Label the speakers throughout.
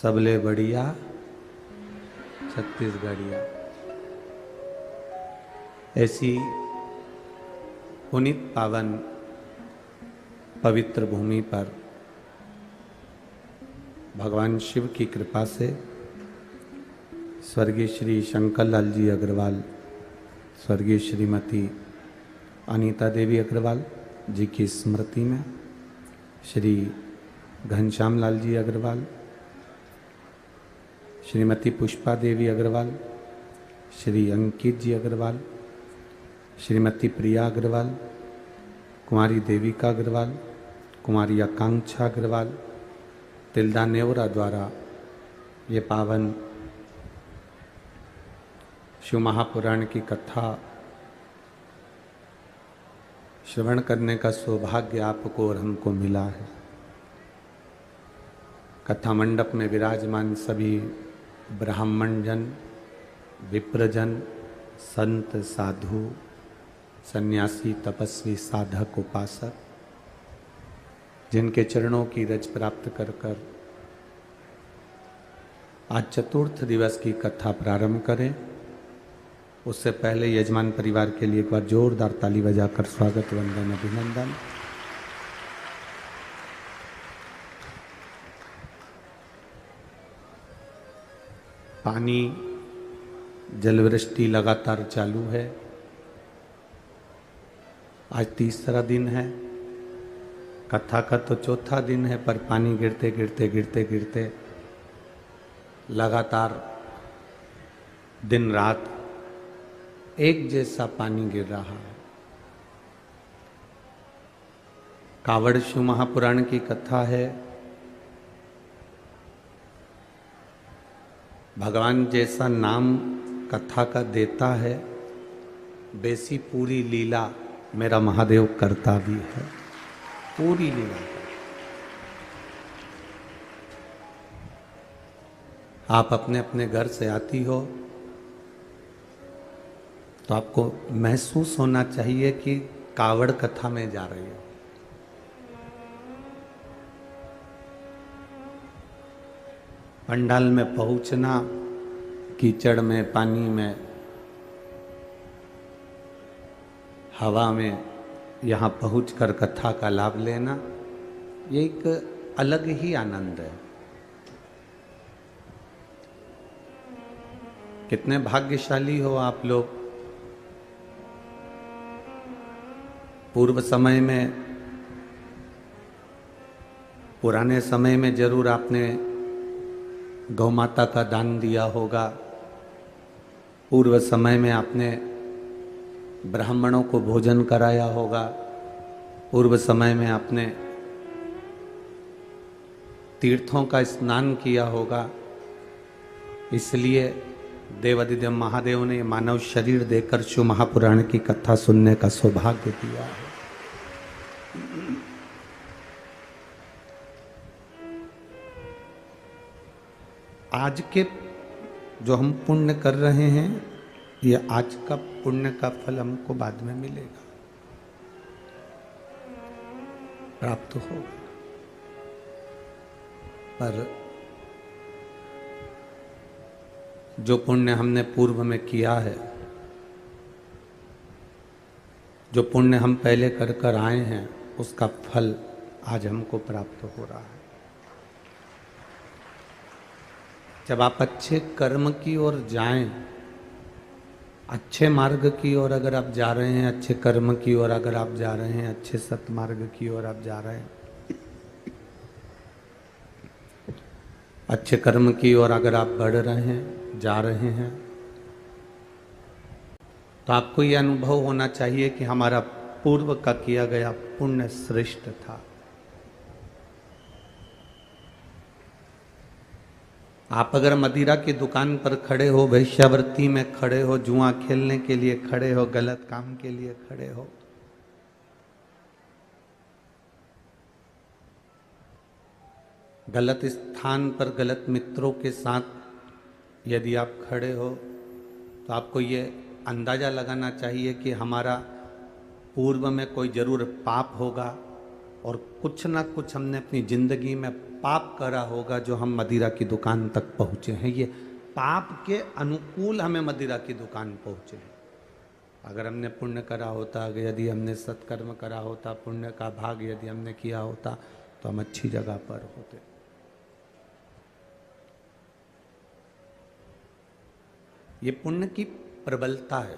Speaker 1: सबले बढ़िया छत्तीसगढ़िया। ऐसी पुनीत पावन पवित्र भूमि पर भगवान शिव की कृपा से स्वर्गीय श्री शंकर लाल जी अग्रवाल, स्वर्गीय श्रीमती अनीता देवी अग्रवाल जी की स्मृति में श्री घनश्याम लाल जी अग्रवाल, श्रीमती पुष्पा देवी अग्रवाल, श्री अंकित जी अग्रवाल, श्रीमती प्रिया अग्रवाल, कुमारी देविका अग्रवाल, कुमारी आकांक्षा अग्रवाल, तिल्दा नेवरा द्वारा ये पावन शिव महापुराण की कथा श्रवण करने का सौभाग्य आपको और हमको मिला है। कथा मंडप में विराजमान सभी ब्राह्मण जन, विप्रजन, संत, साधु, सन्यासी, तपस्वी, साधक, उपासक, जिनके चरणों की रज प्राप्त कर कर आज चतुर्थ दिवस की कथा प्रारंभ करें, उससे पहले यजमान परिवार के लिए एक बार जोरदार ताली बजाकर स्वागत, वंदन, अभिनंदन। पानी जलवृष्टि लगातार चालू है। आज तीसरा दिन है, कथा का तो चौथा दिन है, पर पानी गिरते गिरते गिरते गिरते लगातार दिन रात एक जैसा पानी गिर रहा है। कावड़ शिव महापुराण की कथा है। भगवान जैसा नाम कथा का देता है, वैसी पूरी लीला मेरा महादेव करता भी है। पूरी लीला आप अपने अपने घर से आती हो तो आपको महसूस होना चाहिए कि कावड़ कथा में जा रही हो। पंडाल में पहुंचना, कीचड़ में, पानी में, हवा में, यहाँ पहुंचकर कथा का लाभ लेना, ये एक अलग ही आनंद है। कितने भाग्यशाली हो आप लोग। पूर्व समय में, पुराने समय में जरूर आपने गौ माता का दान दिया होगा। पूर्व समय में आपने ब्राह्मणों को भोजन कराया होगा। पूर्व समय में आपने तीर्थों का स्नान किया होगा। इसलिए देवादिदेव महादेव ने मानव शरीर देकर शिव महापुराण की कथा सुनने का सौभाग्य दिया है। आज के जो हम पुण्य कर रहे हैं, ये आज का पुण्य का फल हमको बाद में मिलेगा, प्राप्त होगा। पर जो पुण्य हमने पूर्व में किया है, जो पुण्य हम पहले कर कर आए हैं, उसका फल आज हमको प्राप्त हो रहा है। जब आप अच्छे कर्म की ओर जाएं, अच्छे मार्ग की ओर अगर आप जा रहे हैं, अच्छे कर्म की ओर अगर आप जा रहे हैं, अच्छे सत्मार्ग की ओर आप जा रहे हैं, अच्छे कर्म की ओर अगर आप बढ़ रहे हैं, जा रहे हैं, तो आपको ये अनुभव होना चाहिए कि हमारा पूर्व का किया गया पुण्य श्रेष्ठ था। आप अगर मदिरा की दुकान पर खड़े हो, वेश्यावृत्ति में खड़े हो, जुआ खेलने के लिए खड़े हो, गलत काम के लिए खड़े हो, गलत स्थान पर गलत मित्रों के साथ यदि आप खड़े हो, तो आपको ये अंदाज़ा लगाना चाहिए कि हमारा पूर्व में कोई जरूर पाप होगा और कुछ ना कुछ हमने अपनी जिंदगी में पाप करा होगा जो हम मदिरा की दुकान तक पहुंचे हैं। ये पाप के अनुकूल हमें मदिरा की दुकान पहुंचे हैं। अगर हमने पुण्य करा होता, यदि हमने सत्कर्म करा होता, पुण्य का भाग यदि हमने किया होता, तो हम अच्छी जगह पर होते। ये पुण्य की प्रबलता है।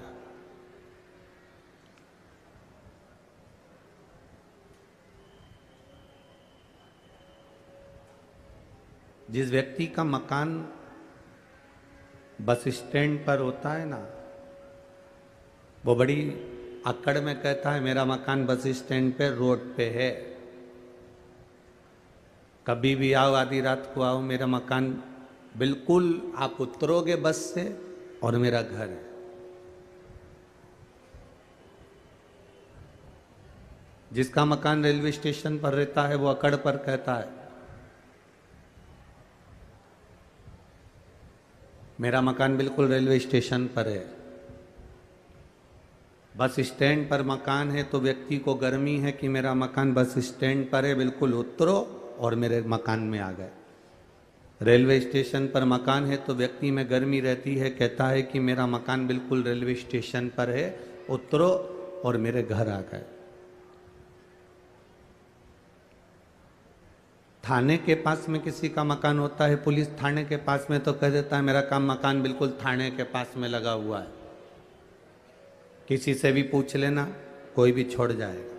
Speaker 1: जिस व्यक्ति का मकान बस स्टैंड पर होता है ना, वो बड़ी अक्कड़ में कहता है मेरा मकान बस स्टैंड पे रोड पे है, कभी भी आओ, आधी रात को आओ, मेरा मकान बिल्कुल आप उतरोगे बस से और मेरा घर है। जिसका मकान रेलवे स्टेशन पर रहता है वो अकड़ पर कहता है मेरा मकान बिल्कुल रेलवे स्टेशन पर है। बस स्टैंड पर मकान है तो व्यक्ति को गर्मी है कि मेरा मकान बस स्टैंड पर है, बिल्कुल उतरो और मेरे मकान में आ गए। रेलवे स्टेशन पर मकान है तो व्यक्ति में गर्मी रहती है, कहता है कि मेरा मकान बिल्कुल रेलवे स्टेशन पर है, उतरो और मेरे घर आ गए। थाने के पास में किसी का मकान होता है, पुलिस थाने के पास में, तो कह देता है मेरा काम मकान बिल्कुल थाने के पास में लगा हुआ है, किसी से भी पूछ लेना, कोई भी छोड़ जाएगा।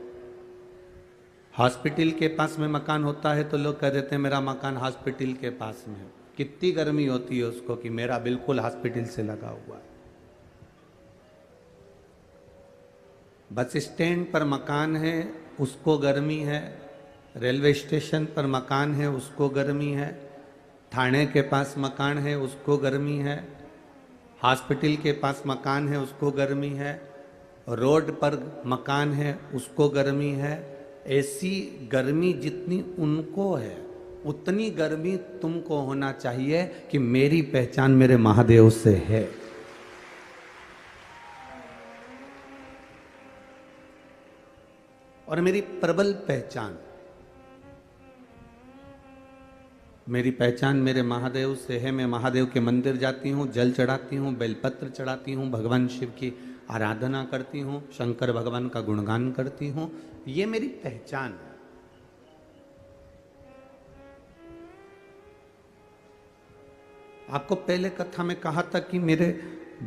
Speaker 1: हॉस्पिटल के पास में मकान होता है तो लोग कह देते हैं मेरा मकान हॉस्पिटल के पास में है। कितनी गर्मी होती है उसको कि मेरा बिल्कुल हॉस्पिटल से लगा हुआ है। बस स्टैंड पर मकान है उसको गर्मी है, रेलवे स्टेशन पर मकान है उसको गर्मी है, थाने के पास मकान है उसको गर्मी है, हॉस्पिटल के पास मकान है उसको गर्मी है, रोड पर मकान है उसको गर्मी है। ऐसी गर्मी जितनी उनको है उतनी गर्मी तुमको होना चाहिए कि मेरी पहचान मेरे महादेव से है। और मेरी प्रबल पहचान, मेरी पहचान मेरे महादेव से है। मैं महादेव के मंदिर जाती हूँ, जल चढ़ाती हूँ, बेलपत्र चढ़ाती हूँ, भगवान शिव की आराधना करती हूँ, शंकर भगवान का गुणगान करती हूँ। ये मेरी पहचान है। आपको पहले कथा में कहा था कि मेरे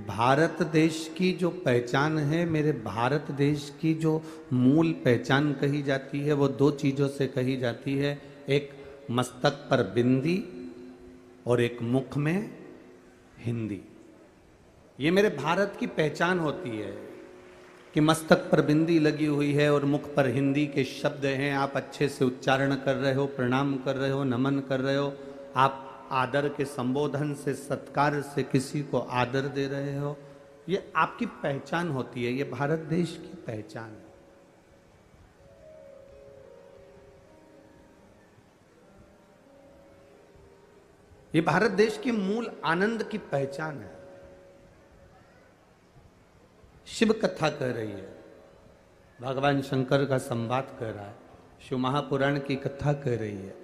Speaker 1: भारत देश की जो पहचान है, मेरे भारत देश की जो मूल पहचान कही जाती है वो दो चीज़ों से कही जाती है। एक मस्तक पर बिंदी और एक मुख में हिंदी। ये मेरे भारत की पहचान होती है कि मस्तक पर बिंदी लगी हुई है और मुख पर हिंदी के शब्द हैं। आप अच्छे से उच्चारण कर रहे हो, प्रणाम कर रहे हो, नमन कर रहे हो, आप आदर के संबोधन से, सत्कार से किसी को आदर दे रहे हो। ये आपकी पहचान होती है, ये भारत देश की पहचान है। ये भारत देश के मूल आनंद की पहचान है। शिव कथा कह रही है, भगवान शंकर का संवाद कर रहा है, शिव महापुराण की कथा कह रही है।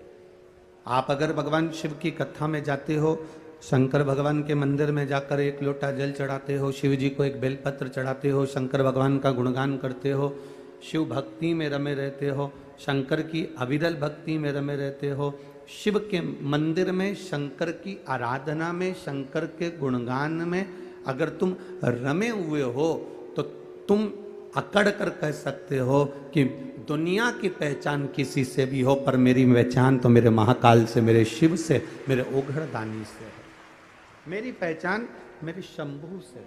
Speaker 1: आप अगर भगवान शिव की कथा में जाते हो, शंकर भगवान के मंदिर में जाकर एक लोटा जल चढ़ाते हो, शिव जी को एक बेलपत्र चढ़ाते हो, शंकर भगवान का गुणगान करते हो, शिव भक्ति में रमे रहते हो, शंकर की अविरल भक्ति में रमे रहते हो, शिव के मंदिर में, शंकर की आराधना में, शंकर के गुणगान में अगर तुम रमे हुए हो तो तुम अकड़ कर कह सकते हो कि दुनिया की पहचान किसी से भी हो, पर मेरी पहचान तो मेरे महाकाल से, मेरे शिव से, मेरे ओघड़दानी से है। मेरी पहचान मेरे शंभू से है।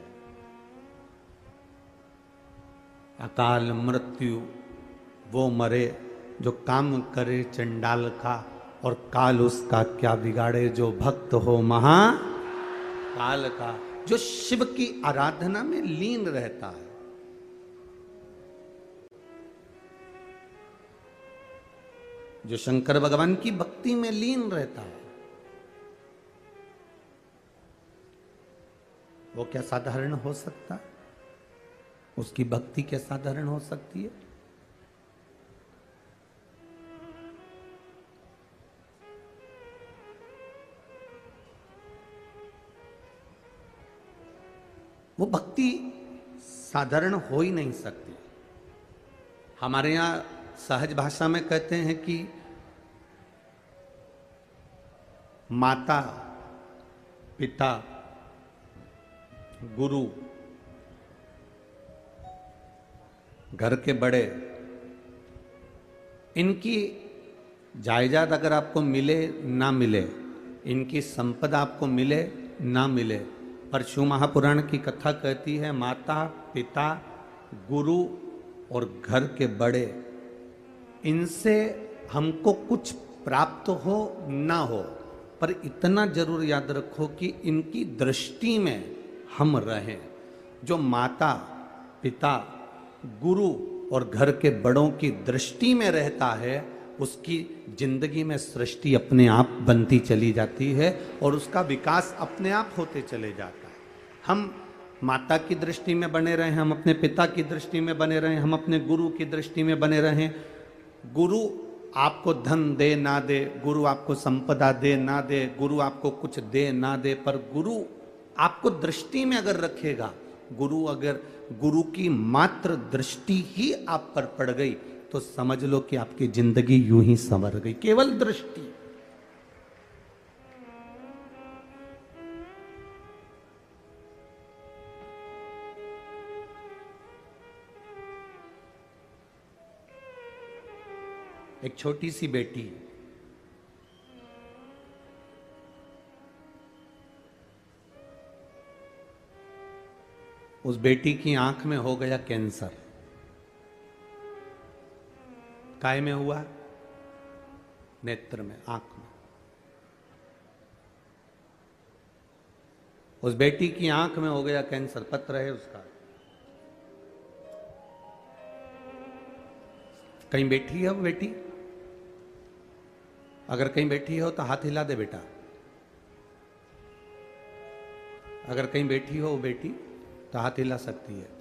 Speaker 1: अकाल मृत्यु वो मरे जो काम करे चंडाल का, और काल उसका क्या बिगाड़े जो भक्त हो महाकाल का। जो शिव की आराधना में लीन रहता है, जो शंकर भगवान की भक्ति में लीन रहता है, वो क्या साधारण हो सकता? उसकी भक्ति क्या साधारण हो सकती है? वो भक्ति साधारण हो ही नहीं सकती। हमारे यहाँ सहज भाषा में कहते हैं कि माता, पिता, गुरु, घर के बड़े, इनकी जायदाद अगर आपको मिले ना मिले, इनकी संपदा आपको मिले ना मिले, पर शिव महापुराण की कथा कहती है माता, पिता, गुरु और घर के बड़े, इनसे हमको कुछ प्राप्त हो ना हो, पर इतना जरूर याद रखो कि इनकी दृष्टि में हम रहें। जो माता, पिता, गुरु और घर के बड़ों की दृष्टि में रहता है, उसकी जिंदगी में सृष्टि अपने आप बनती चली जाती है और उसका विकास अपने आप होते चले जाता है। हम माता की दृष्टि में बने रहें, हम अपने पिता की दृष्टि में बने रहें, हम अपने गुरु की दृष्टि में बने रहें। गुरु आपको धन दे ना दे, गुरु आपको संपदा दे ना दे, गुरु आपको कुछ दे ना दे, पर गुरु आपको दृष्टि में अगर रखेगा, गुरु की मात्र दृष्टि ही आप पर पड़ गई तो समझ लो कि आपकी जिंदगी यूं ही संवर गई। केवल दृष्टि। एक छोटी सी बेटी, उस बेटी की आंख में हो गया कैंसर। काय में हुआ? नेत्र में, आंख में। उस बेटी की आंख में हो गया कैंसर, पत्र है उसका। कहीं बैठी है वो बेटी? अगर कहीं बैठी हो तो हाथ हिला दे बेटा। अगर कहीं बैठी हो वो बेटी तो हाथ हिला सकती है।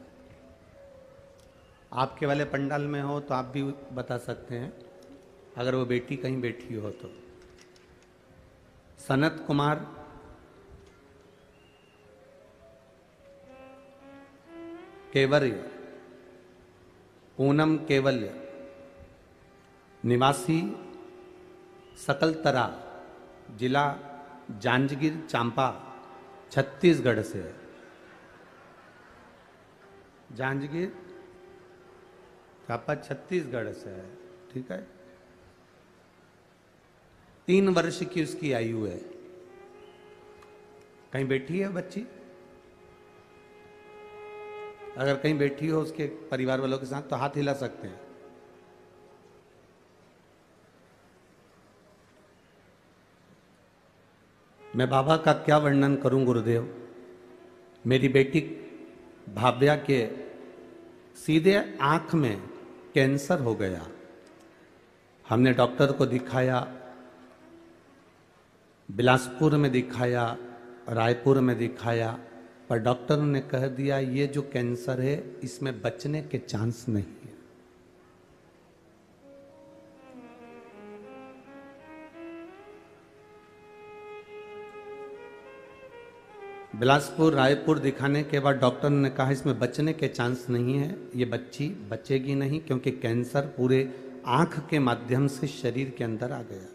Speaker 1: आपके वाले पंडाल में हो तो आप भी बता सकते हैं अगर वो बेटी कहीं बैठी हो तो। सनत कुमार, केवल्य, पूनम केवल्य, निवासी सकलतरा, जिला जांजगीर चांपा, छत्तीसगढ़ से है। जांजगीर चांपा छत्तीसगढ़ से है, ठीक है। 3 वर्ष की उसकी आयु है। कहीं बैठी है बच्ची? अगर कहीं बैठी हो उसके परिवार वालों के साथ तो हाथ हिला सकते हैं। मैं बाबा का क्या वर्णन करूं गुरुदेव। मेरी बेटी भाव्या के सीधे आंख में कैंसर हो गया। हमने डॉक्टर को दिखाया, बिलासपुर में दिखाया, रायपुर में दिखाया, पर डॉक्टर ने कह दिया ये जो कैंसर है इसमें बचने के चांस नहीं है। बिलासपुर, रायपुर दिखाने के बाद डॉक्टर ने कहा इसमें बचने के चांस नहीं है, ये बच्ची बचेगी नहीं, क्योंकि कैंसर पूरे आंख के माध्यम से शरीर के अंदर आ गया।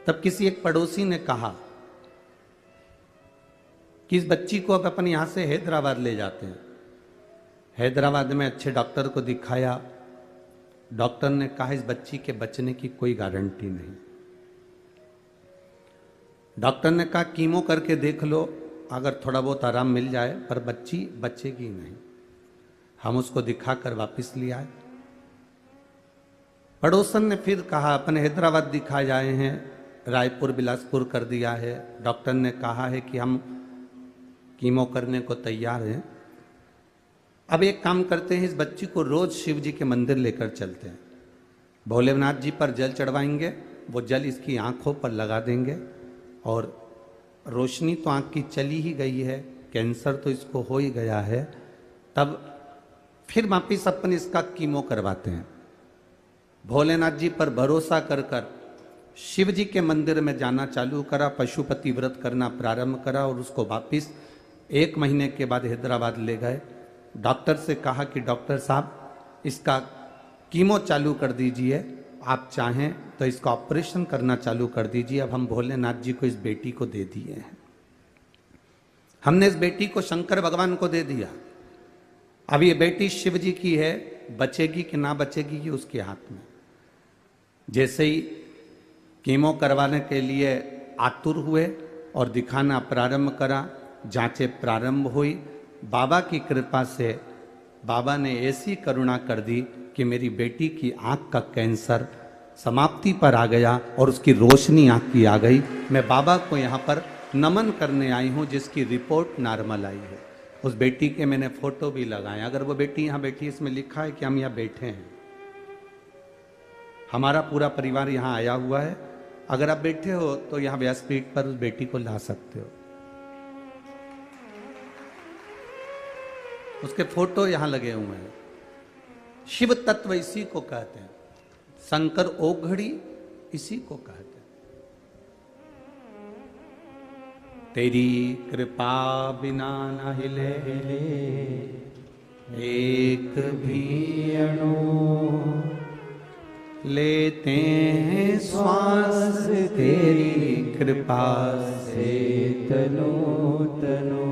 Speaker 1: तब किसी एक पड़ोसी ने कहा कि इस बच्ची को अब अपन यहां से हैदराबाद ले जाते हैं। हैदराबाद में अच्छे डॉक्टर को दिखाया। डॉक्टर ने कहा इस बच्ची के बचने की कोई गारंटी नहीं। डॉक्टर ने कहा कीमो करके देख लो, अगर थोड़ा बहुत आराम मिल जाए, पर बच्ची बचेगी नहीं। हम उसको दिखाकर वापस ले आए। पड़ोसन ने फिर कहा अपन हैदराबाद दिखाए आए हैं, रायपुर बिलासपुर कर दिया है, डॉक्टर ने कहा है कि हम कीमो करने को तैयार हैं। अब एक काम करते हैं, इस बच्ची को रोज शिव जी के मंदिर लेकर चलते हैं, भोलेनाथ जी पर जल चढ़वाएंगे, वो जल इसकी आंखों पर लगा देंगे और रोशनी तो आंख की चली ही गई है, कैंसर तो इसको हो ही गया है, तब फिर वापिस अपन इसका कीमो करवाते हैं। भोलेनाथ जी पर भरोसा कर कर शिव जी के मंदिर में जाना चालू करा, पशुपति व्रत करना प्रारंभ करा और उसको वापिस 1 महीने के बाद हैदराबाद ले गए। डॉक्टर से कहा कि डॉक्टर साहब इसका कीमो चालू कर दीजिए, आप चाहें तो इसका ऑपरेशन करना चालू कर दीजिए। अब हम भोलेनाथ जी को इस बेटी को दे दिए हैं, हमने इस बेटी को शंकर भगवान को दे दिया। अब ये बेटी शिव जी की है, बचेगी कि ना बचेगी ये उसके हाथ में। जैसे ही कीमो करवाने के लिए आतुर हुए और दिखाना प्रारंभ करा, जांचें प्रारंभ हुई, बाबा की कृपा से बाबा ने ऐसी करुणा कर दी कि मेरी बेटी की आंख का कैंसर समाप्ति पर आ गया और उसकी रोशनी आंख की आ गई। मैं बाबा को यहाँ पर नमन करने आई हूँ जिसकी रिपोर्ट नॉर्मल आई है। उस बेटी के मैंने फोटो भी लगाए। अगर वो बेटी यहाँ बैठी, इसमें लिखा है कि हम यहाँ बैठे हैं, हमारा पूरा परिवार यहाँ आया हुआ है। अगर आप बैठे हो तो यहाँ व्यासपीठ पर उस बेटी को ला सकते हो। उसके फोटो यहां लगे हुए हैं। शिव तत्व इसी को कहते हैं, शंकर ओघड़ी इसी को कहते हैं। तेरी कृपा बिना न हिले एक भी अणु, लेते हैं श्वास तेरी कृपा से तनो तनो।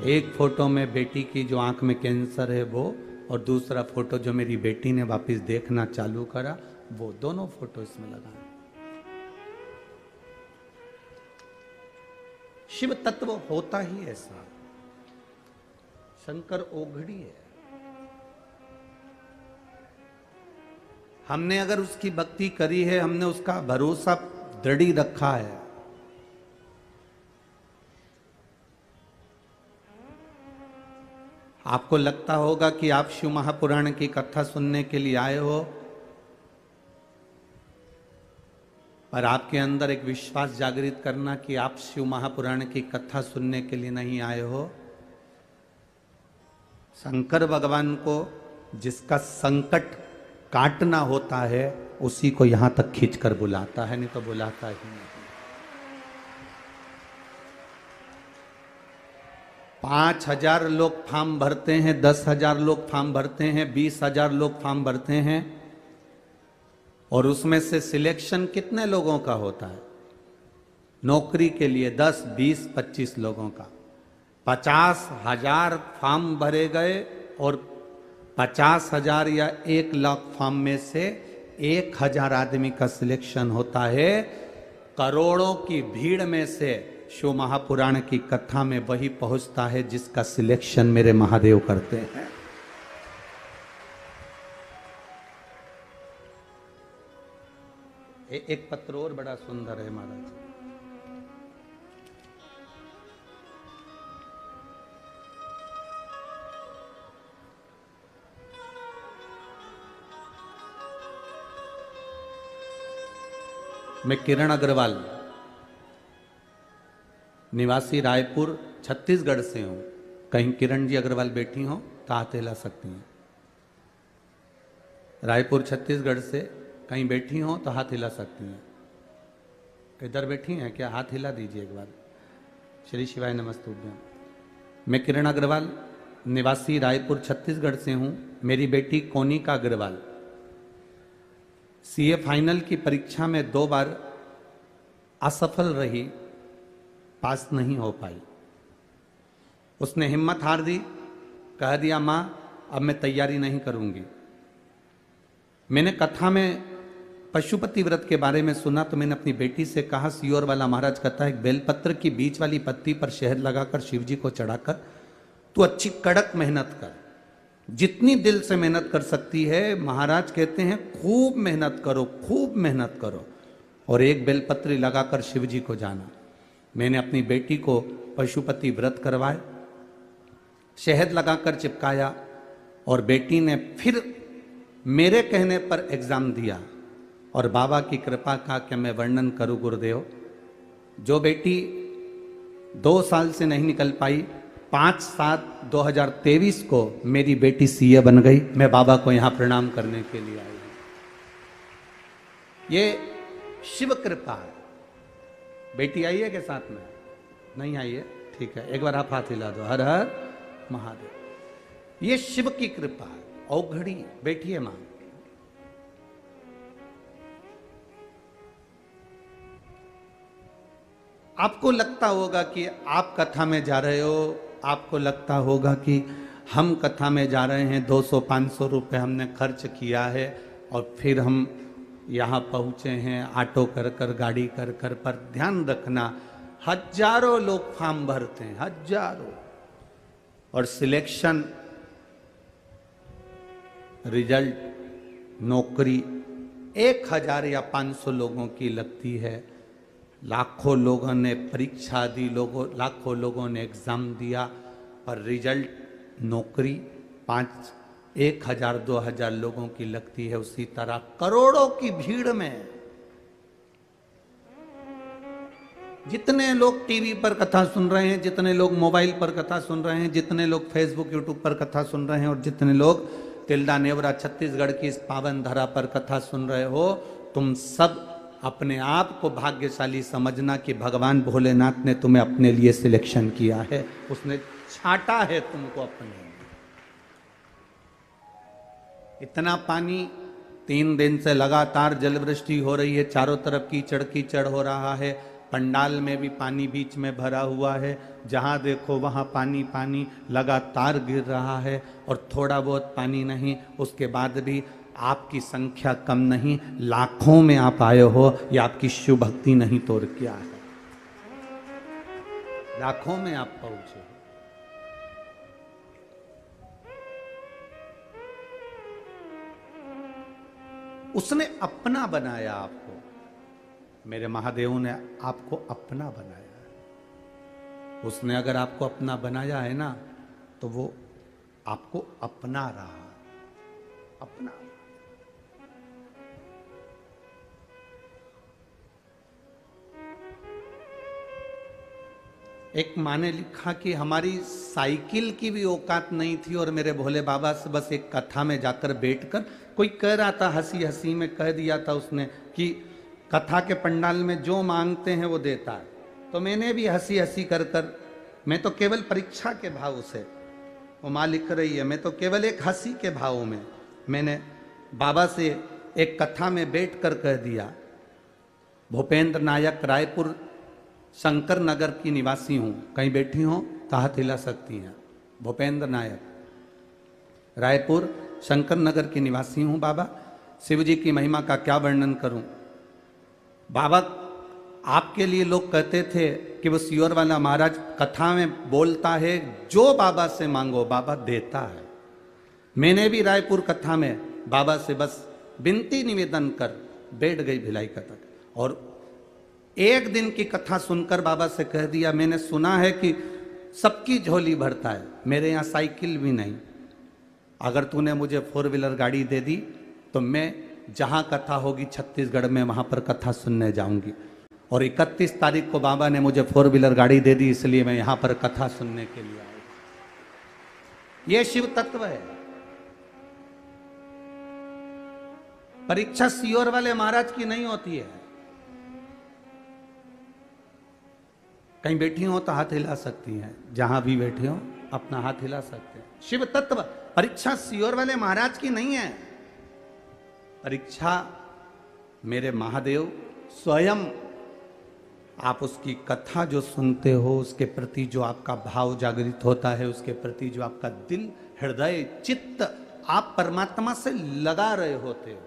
Speaker 1: एक फोटो में बेटी की जो आंख में कैंसर है वो, और दूसरा फोटो जो मेरी बेटी ने वापस देखना चालू करा वो, दोनों फोटो इसमें लगाए। शिव तत्व होता ही ऐसा, शंकर ओघड़ी है। हमने अगर उसकी भक्ति करी है, हमने उसका भरोसा दृढ़ रखा है, आपको लगता होगा कि आप शिव महापुराण की कथा सुनने के लिए आए हो, पर आपके अंदर एक विश्वास जागृत करना कि आप शिव महापुराण की कथा सुनने के लिए नहीं आए हो। शंकर भगवान को जिसका संकट काटना होता है उसी को यहां तक खींचकर बुलाता है, नहीं तो बुलाता ही नहीं। 5,000 लोग फॉर्म भरते हैं, 10,000 लोग फॉर्म भरते हैं, 20,000 लोग फॉर्म भरते हैं, और उसमें से सिलेक्शन कितने लोगों का होता है? नौकरी के लिए 10, 20, 25 लोगों का। 50,000 फॉर्म भरे गए और 50,000 या 1,00,000 फॉर्म में से 1,000 आदमी का सिलेक्शन होता है। करोड़ों की भीड़ में से शिव महापुराण की कथा में वही पहुंचता है जिसका सिलेक्शन मेरे महादेव करते हैं। एक पत्र और बड़ा सुंदर है महाराज। मैं किरण अग्रवाल, निवासी रायपुर छत्तीसगढ़ से हूं। कहीं किरण जी अग्रवाल बैठी हो तो हाथ हिला सकती हैं। रायपुर छत्तीसगढ़ से कहीं बैठी हो तो हाथ हिला सकती हैं। इधर बैठी हैं क्या? हाथ हिला दीजिए एक बार। श्री शिवाय नमस्तुभ्यं। मैं किरण अग्रवाल, निवासी रायपुर छत्तीसगढ़ से हूं। मेरी बेटी कोनिका अग्रवाल सीए फाइनल की परीक्षा में 2 बार असफल रही, पास नहीं हो पाई। उसने हिम्मत हार दी, कह दिया मां अब मैं तैयारी नहीं करूंगी। मैंने कथा में पशुपति व्रत के बारे में सुना तो मैंने अपनी बेटी से कहा, सियोर वाला महाराज कहता है बेलपत्र की बीच वाली पत्ती पर शहद लगाकर शिव जी को चढ़ाकर तू अच्छी कड़क मेहनत कर, जितनी दिल से मेहनत कर सकती है। महाराज कहते हैं खूब मेहनत करो, खूब मेहनत करो, और एक बेलपत्री लगाकर शिव जी को जाना। मैंने अपनी बेटी को पशुपति व्रत करवाए, शहद लगाकर चिपकाया, और बेटी ने फिर मेरे कहने पर एग्जाम दिया, और बाबा की कृपा का क्या मैं वर्णन करूं गुरुदेव। जो बेटी 2 साल से नहीं निकल पाई, 5/7/2023 को मेरी बेटी सीए बन गई। मैं बाबा को यहां प्रणाम करने के लिए आई हूं। ये शिव कृपा है। बेटी आई है के साथ में? नहीं आई है, ठीक है, एक बार आप हाथ हिला दो, हर हर महादेव। ये शिव की कृपा है। औघड़ी बैठिए मां। आपको लगता होगा कि आप कथा में जा रहे हो, आपको लगता होगा कि हम कथा में जा रहे हैं, 200-500 रुपए हमने खर्च किया है और फिर हम यहाँ पहुँचे हैं ऑटो कर कर, गाड़ी कर कर। पर ध्यान रखना, हजारों लोग फॉर्म भरते हैं, हजारों, और सिलेक्शन, रिजल्ट, नौकरी 1000 या 500 लोगों की लगती है। लाखों लोगों ने परीक्षा दी, लाखों लोगों ने एग्जाम दिया, पर रिजल्ट, नौकरी 1000-2000 लोगों की लगती है। उसी तरह करोड़ों की भीड़ में जितने लोग टीवी पर कथा सुन रहे हैं, जितने लोग मोबाइल पर कथा सुन रहे हैं, जितने लोग फेसबुक यूट्यूब पर कथा सुन रहे हैं, और जितने लोग तिल्दा नेवरा छत्तीसगढ़ की इस पावन धरा पर कथा सुन रहे हो, तुम सब अपने आप को भाग्यशाली समझना कि भगवान भोलेनाथ ने तुम्हें अपने लिए सिलेक्शन किया है, उसने छांटा है तुमको अपने लिए। इतना पानी 3 दिन से लगातार जल वृष्टि हो रही है, चारों तरफ कीचड़ कीचड़ हो रहा है, पंडाल में भी पानी बीच में भरा हुआ है, जहां देखो वहां पानी पानी लगातार गिर रहा है, और थोड़ा बहुत पानी नहीं, उसके बाद भी आपकी संख्या कम नहीं, लाखों में आप आए हो। ये आपकी शिव भक्ति नहीं तो और क्या है, लाखों में आप पहुंचे हो। उसने अपना बनाया आपको, मेरे महादेव ने आपको अपना बनाया है। उसने अगर आपको अपना बनाया है ना, तो वो आपको अपना रहा है, अपना। एक माँ ने लिखा कि हमारी साइकिल की भी औकात नहीं थी, और मेरे भोले बाबा से बस एक कथा में जाकर बैठकर, कोई कह रहा था, हंसी हंसी में कह दिया था उसने कि कथा के पंडाल में जो मांगते हैं वो देता है। तो मैंने भी हंसी हंसी कर कर, मैं तो केवल परीक्षा के भाव से, वो माँ लिख रही है, मैं तो केवल एक हंसी के भाव में मैंने बाबा से एक कथा में बैठ कर कह दिया, भूपेंद्र नायक, रायपुर शंकर नगर की निवासी हूं। कहीं बैठी हो तो हाथ हिला सकती हैं। भूपेंद्र नायक, रायपुर शंकर नगर की निवासी हूं बाबा। शिव जी की महिमा का क्या वर्णन करूं बाबा। आपके लिए लोग कहते थे कि वो सियोर वाला महाराज कथा में बोलता है, जो बाबा से मांगो बाबा देता है। मैंने भी रायपुर कथा में बाबा से बस विनती निवेदन कर बैठ गई भिलाई कथा, और एक दिन की कथा सुनकर बाबा से कह दिया, मैंने सुना है कि सबकी झोली भरता है, मेरे यहाँ साइकिल भी नहीं, अगर तूने मुझे 4 व्हीलर गाड़ी दे दी तो मैं जहाँ कथा होगी छत्तीसगढ़ में वहाँ पर कथा सुनने जाऊंगी। और 31 तारीख को बाबा ने मुझे 4 व्हीलर गाड़ी दे दी, इसलिए मैं यहाँ पर कथा सुनने के लिए आया। ये शिव तत्व है। परीक्षा सियोर वाले महाराज की नहीं होती है। कहीं बैठी हो तो हाथ हिला सकती हैं, जहां भी बैठे हो अपना हाथ हिला सकते हैं। शिव तत्व, परीक्षा सियोर वाले महाराज की नहीं है। परीक्षा मेरे महादेव स्वयं, आप उसकी कथा जो सुनते हो, उसके प्रति जो आपका भाव जागृत होता है, उसके प्रति जो आपका दिल, हृदय, चित्त आप परमात्मा से लगा रहे होते हो,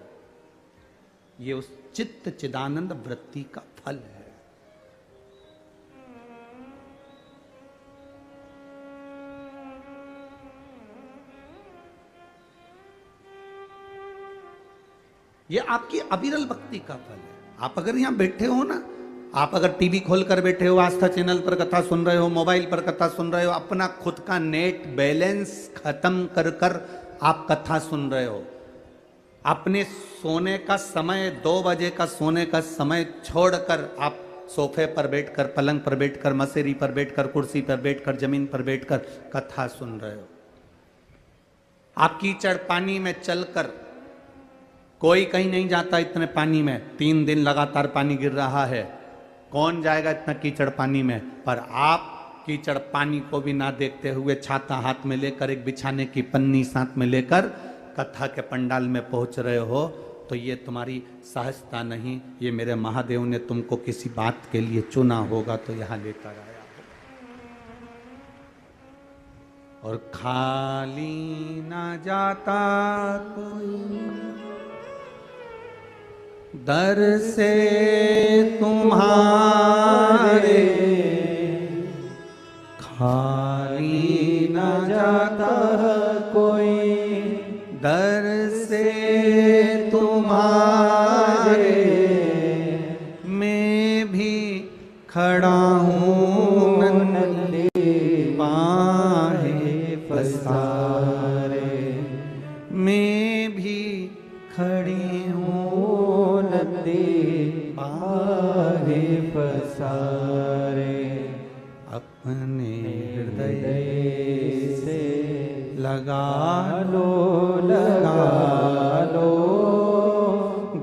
Speaker 1: ये उस चित्त चिदानंद वृत्ति का फल है। ये आपकी अविरल भक्ति का फल है। आप अगर यहां बैठे हो ना, आप अगर टीवी खोलकर बैठे हो, आस्था चैनल पर कथा सुन रहे हो, मोबाइल पर कथा सुन रहे हो, अपना खुद का नेट बैलेंस खत्म कर कर आप कथा सुन रहे हो, अपने सोने का समय 2 बजे का सोने का समय छोड़कर आप सोफे पर बैठकर, पलंग पर बैठकर, मसेरी पर बैठकर, कुर्सी पर बैठकर, जमीन पर बैठकर कथा सुन रहे हो। आप कीचड़ पानी में चलकर कोई कहीं नहीं जाता इतने पानी में, 3 दिन लगातार पानी गिर रहा है, कौन जाएगा इतना कीचड़ पानी में। पर आप कीचड़ पानी को भी ना देखते हुए छाता हाथ में लेकर, एक बिछाने की पन्नी साथ में लेकर कथा के पंडाल में पहुंच रहे हो, तो ये तुम्हारी सहजता नहीं, ये मेरे महादेव ने तुमको किसी बात के लिए चुना होगा तो यहां लेकर आया। और खाली ना जाता कोई दर से तुम्हारे, खाली ना जाता कोई दर से तुम्हारे, मैं भी खड़ा हूँ नन्हे बाहें पसारे, मैं भी खड़ी हूँ नन्हे बाहें पसारे, अपने हृदय से लगा लो, लगा लो,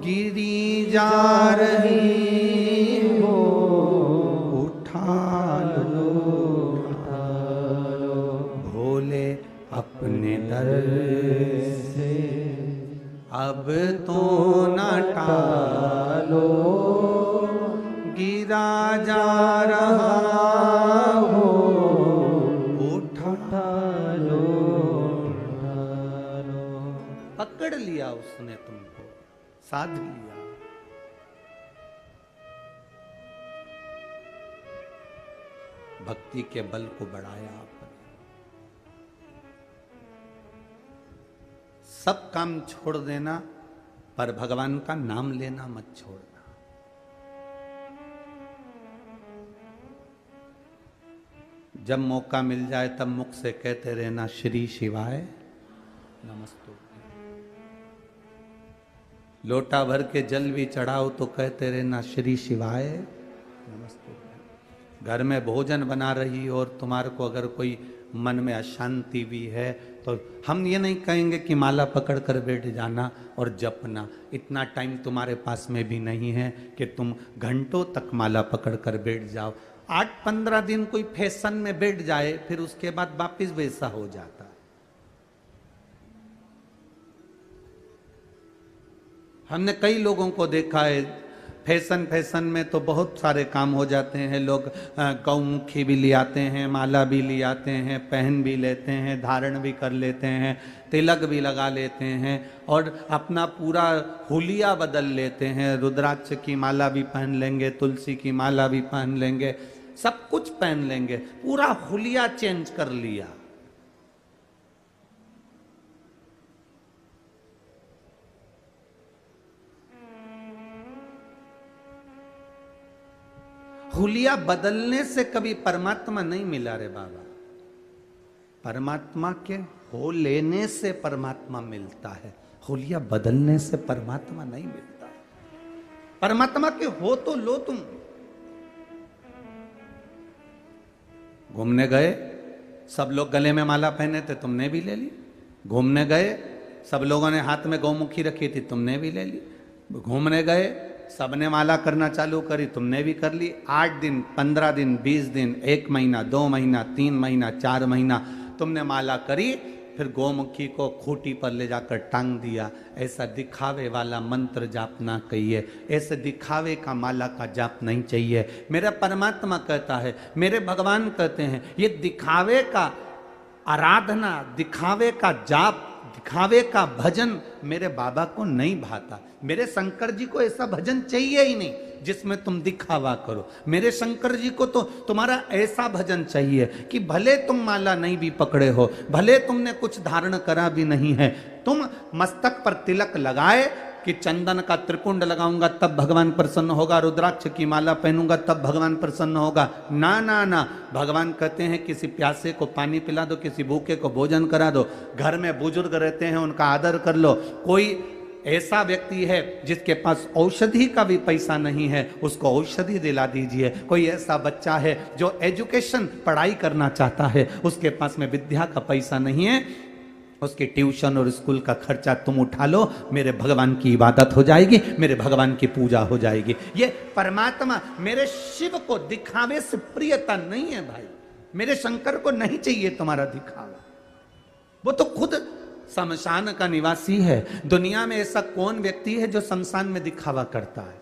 Speaker 1: गिरी जा रही हो, उठा लो, उठा लो, भोले अपने दर से अब तो न टालो, गिरा जा रहा हो, उठा लो, उठा लो। पकड़ लिया उसने तुमको, साध लिया। भक्ति के बल को बढ़ाया आपने। सब काम छोड़ देना, पर भगवान का नाम लेना मत छोड़ना। जब मौका मिल जाए तब मुख से कहते रहना श्री शिवाय नमस्तु। लोटा भर के जल भी चढ़ाओ तो कहते रहना श्री शिवाय नमस्तु। घर में भोजन बना रही और तुम्हारे को अगर कोई मन में अशांति भी है तो हम ये नहीं कहेंगे कि माला पकड़ कर बैठ जाना और जपना। इतना टाइम तुम्हारे पास में भी नहीं है कि तुम घंटों तक माला पकड़ कर बैठ जाओ। 8-15 दिन कोई फैशन में बैठ जाए, फिर उसके बाद वापिस वैसा हो जाता। हमने कई लोगों को देखा है, फैशन में तो बहुत सारे काम हो जाते हैं। लोग गौमुखी भी ले आते हैं, माला भी ले आते हैं, पहन भी लेते हैं, धारण भी कर लेते हैं, तिलक भी लगा लेते हैं और अपना पूरा हुलिया बदल लेते हैं। रुद्राक्ष की माला भी पहन लेंगे, तुलसी की माला भी पहन लेंगे, सब कुछ पहन लेंगे, पूरा हुलिया चेंज कर लिया। हुलिया बदलने से कभी परमात्मा नहीं मिला रे बाबा। परमात्मा के हो लेने से परमात्मा मिलता है, हुलिया बदलने से परमात्मा नहीं मिलता। परमात्मा के हो तो लो तुम। घूमने गए, सब लोग गले में माला पहने थे, तुमने भी ले ली। घूमने गए, सब लोगों ने हाथ में गौमुखी रखी थी, तुमने भी ले ली। घूमने गए, सबने माला करना चालू करी, तुमने भी कर ली। 8 दिन, 15 दिन, 20 दिन, 1 महीना, 2 महीना, 3 महीना, 4 महीना तुमने माला करी, फिर गौमुखी को खूंटी पर ले जाकर टांग दिया। ऐसा दिखावे वाला मंत्र जाप ना कहिए, ऐसे दिखावे का माला का जाप नहीं चाहिए। मेरा परमात्मा कहता है, मेरे भगवान कहते हैं, ये दिखावे का आराधना, दिखावे का जाप, दिखावे का भजन मेरे बाबा को नहीं भाता। मेरे शंकर जी को ऐसा भजन चाहिए ही नहीं जिसमें तुम दिखावा करो। मेरे शंकर जी को तो तुम्हारा ऐसा भजन चाहिए कि भले तुम माला नहीं भी पकड़े हो, भले तुमने कुछ धारण करा भी नहीं है, तुम मस्तक पर तिलक लगाए कि चंदन का त्रिपुंड लगाऊंगा तब भगवान प्रसन्न होगा, रुद्राक्ष की माला पहनूंगा तब भगवान प्रसन्न होगा। ना ना ना, भगवान कहते हैं किसी प्यासे को पानी पिला दो, किसी भूखे को भोजन करा दो, घर में बुजुर्ग रहते हैं उनका आदर कर लो। कोई ऐसा व्यक्ति है जिसके पास औषधि का भी पैसा नहीं है, उसको औषधि दिला दीजिए। कोई ऐसा बच्चा है जो एजुकेशन पढ़ाई करना चाहता है, उसके पास में विद्या का पैसा नहीं है, उसके ट्यूशन और स्कूल का खर्चा तुम उठा लो, मेरे भगवान की इबादत हो जाएगी, मेरे भगवान की पूजा हो जाएगी। ये परमात्मा मेरे शिव को दिखावे से प्रियता नहीं है भाई। मेरे शंकर को नहीं चाहिए तुम्हारा दिखावा, वो तो खुद शमशान का निवासी है। दुनिया में ऐसा कौन व्यक्ति है जो शमशान में दिखावा करता है?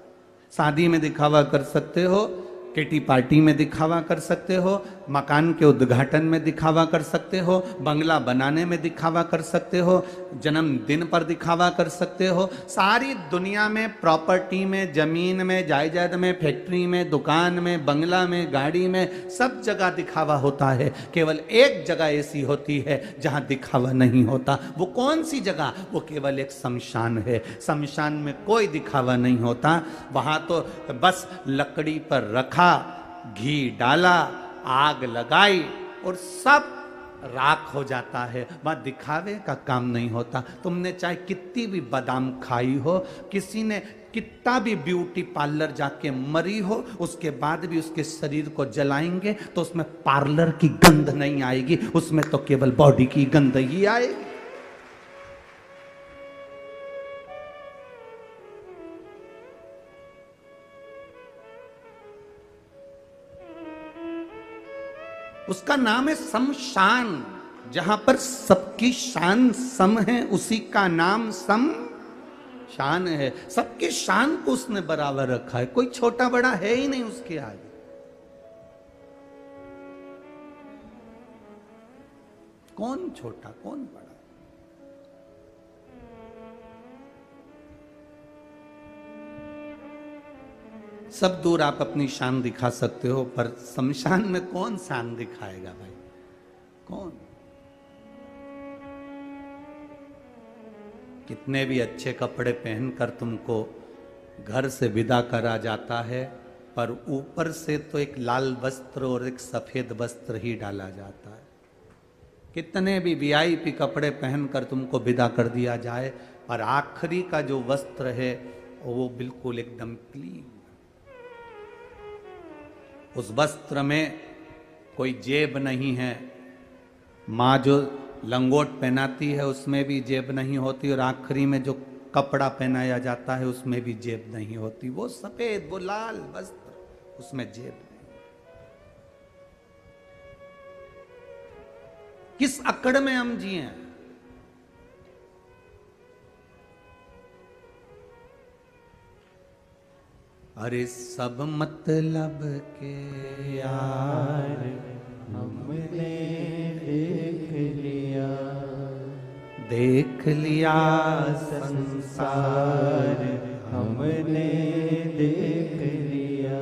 Speaker 1: शादी में दिखावा कर सकते हो, किटी पार्टी में दिखावा कर सकते हो, मकान के उद्घाटन में दिखावा कर सकते हो, बंगला बनाने में दिखावा कर सकते हो, जन्मदिन पर दिखावा कर सकते हो। सारी दुनिया में प्रॉपर्टी में, जमीन में, जायदाद में, फैक्ट्री में, दुकान में, बंगला में, गाड़ी में, सब जगह दिखावा होता है। केवल एक जगह ऐसी होती है जहां दिखावा नहीं होता। वो कौन सी जगह? वो केवल एक शमशान है। शमशान में कोई दिखावा नहीं होता। वहां तो बस लकड़ी पर रखा, घी डाला, आग लगाई और सब राख हो जाता है। वहां दिखावे का काम नहीं होता। तुमने चाहे कितनी भी बादाम खाई हो, किसी ने कितना भी ब्यूटी पार्लर जाके मरी हो, उसके बाद भी उसके शरीर को जलाएंगे तो उसमें पार्लर की गंध नहीं आएगी, उसमें तो केवल बॉडी की गंध ही आएगी। उसका नाम है शमशान। जहां पर सबकी शान सम है, उसी का नाम शमशान है। सबकी शान को उसने बराबर रखा है, कोई छोटा बड़ा है ही नहीं उसके आगे। कौन छोटा कौन बड़ा? सब दूर आप अपनी शान दिखा सकते हो, पर शमशान में कौन शान दिखाएगा भाई? कौन? कितने भी अच्छे कपड़े पहनकर तुमको घर से विदा करा जाता है, पर ऊपर से तो एक लाल वस्त्र और एक सफेद वस्त्र ही डाला जाता है। कितने भी वीआईपी कपड़े पहनकर तुमको विदा कर दिया जाए, पर आखिरी का जो वस्त्र है वो बिल्कुल एकदम क्लीन। उस वस्त्र में कोई जेब नहीं है। माँ जो लंगोट पहनाती है उसमें भी जेब नहीं होती, और आखिरी में जो कपड़ा पहनाया जाता है उसमें भी जेब नहीं होती। वो सफेद, वो लाल वस्त्र, उसमें जेब नहीं। किस अकड़ में हम जिए? अरे सब मतलब के यार
Speaker 2: हमने देख लिया संसार हमने देख लिया।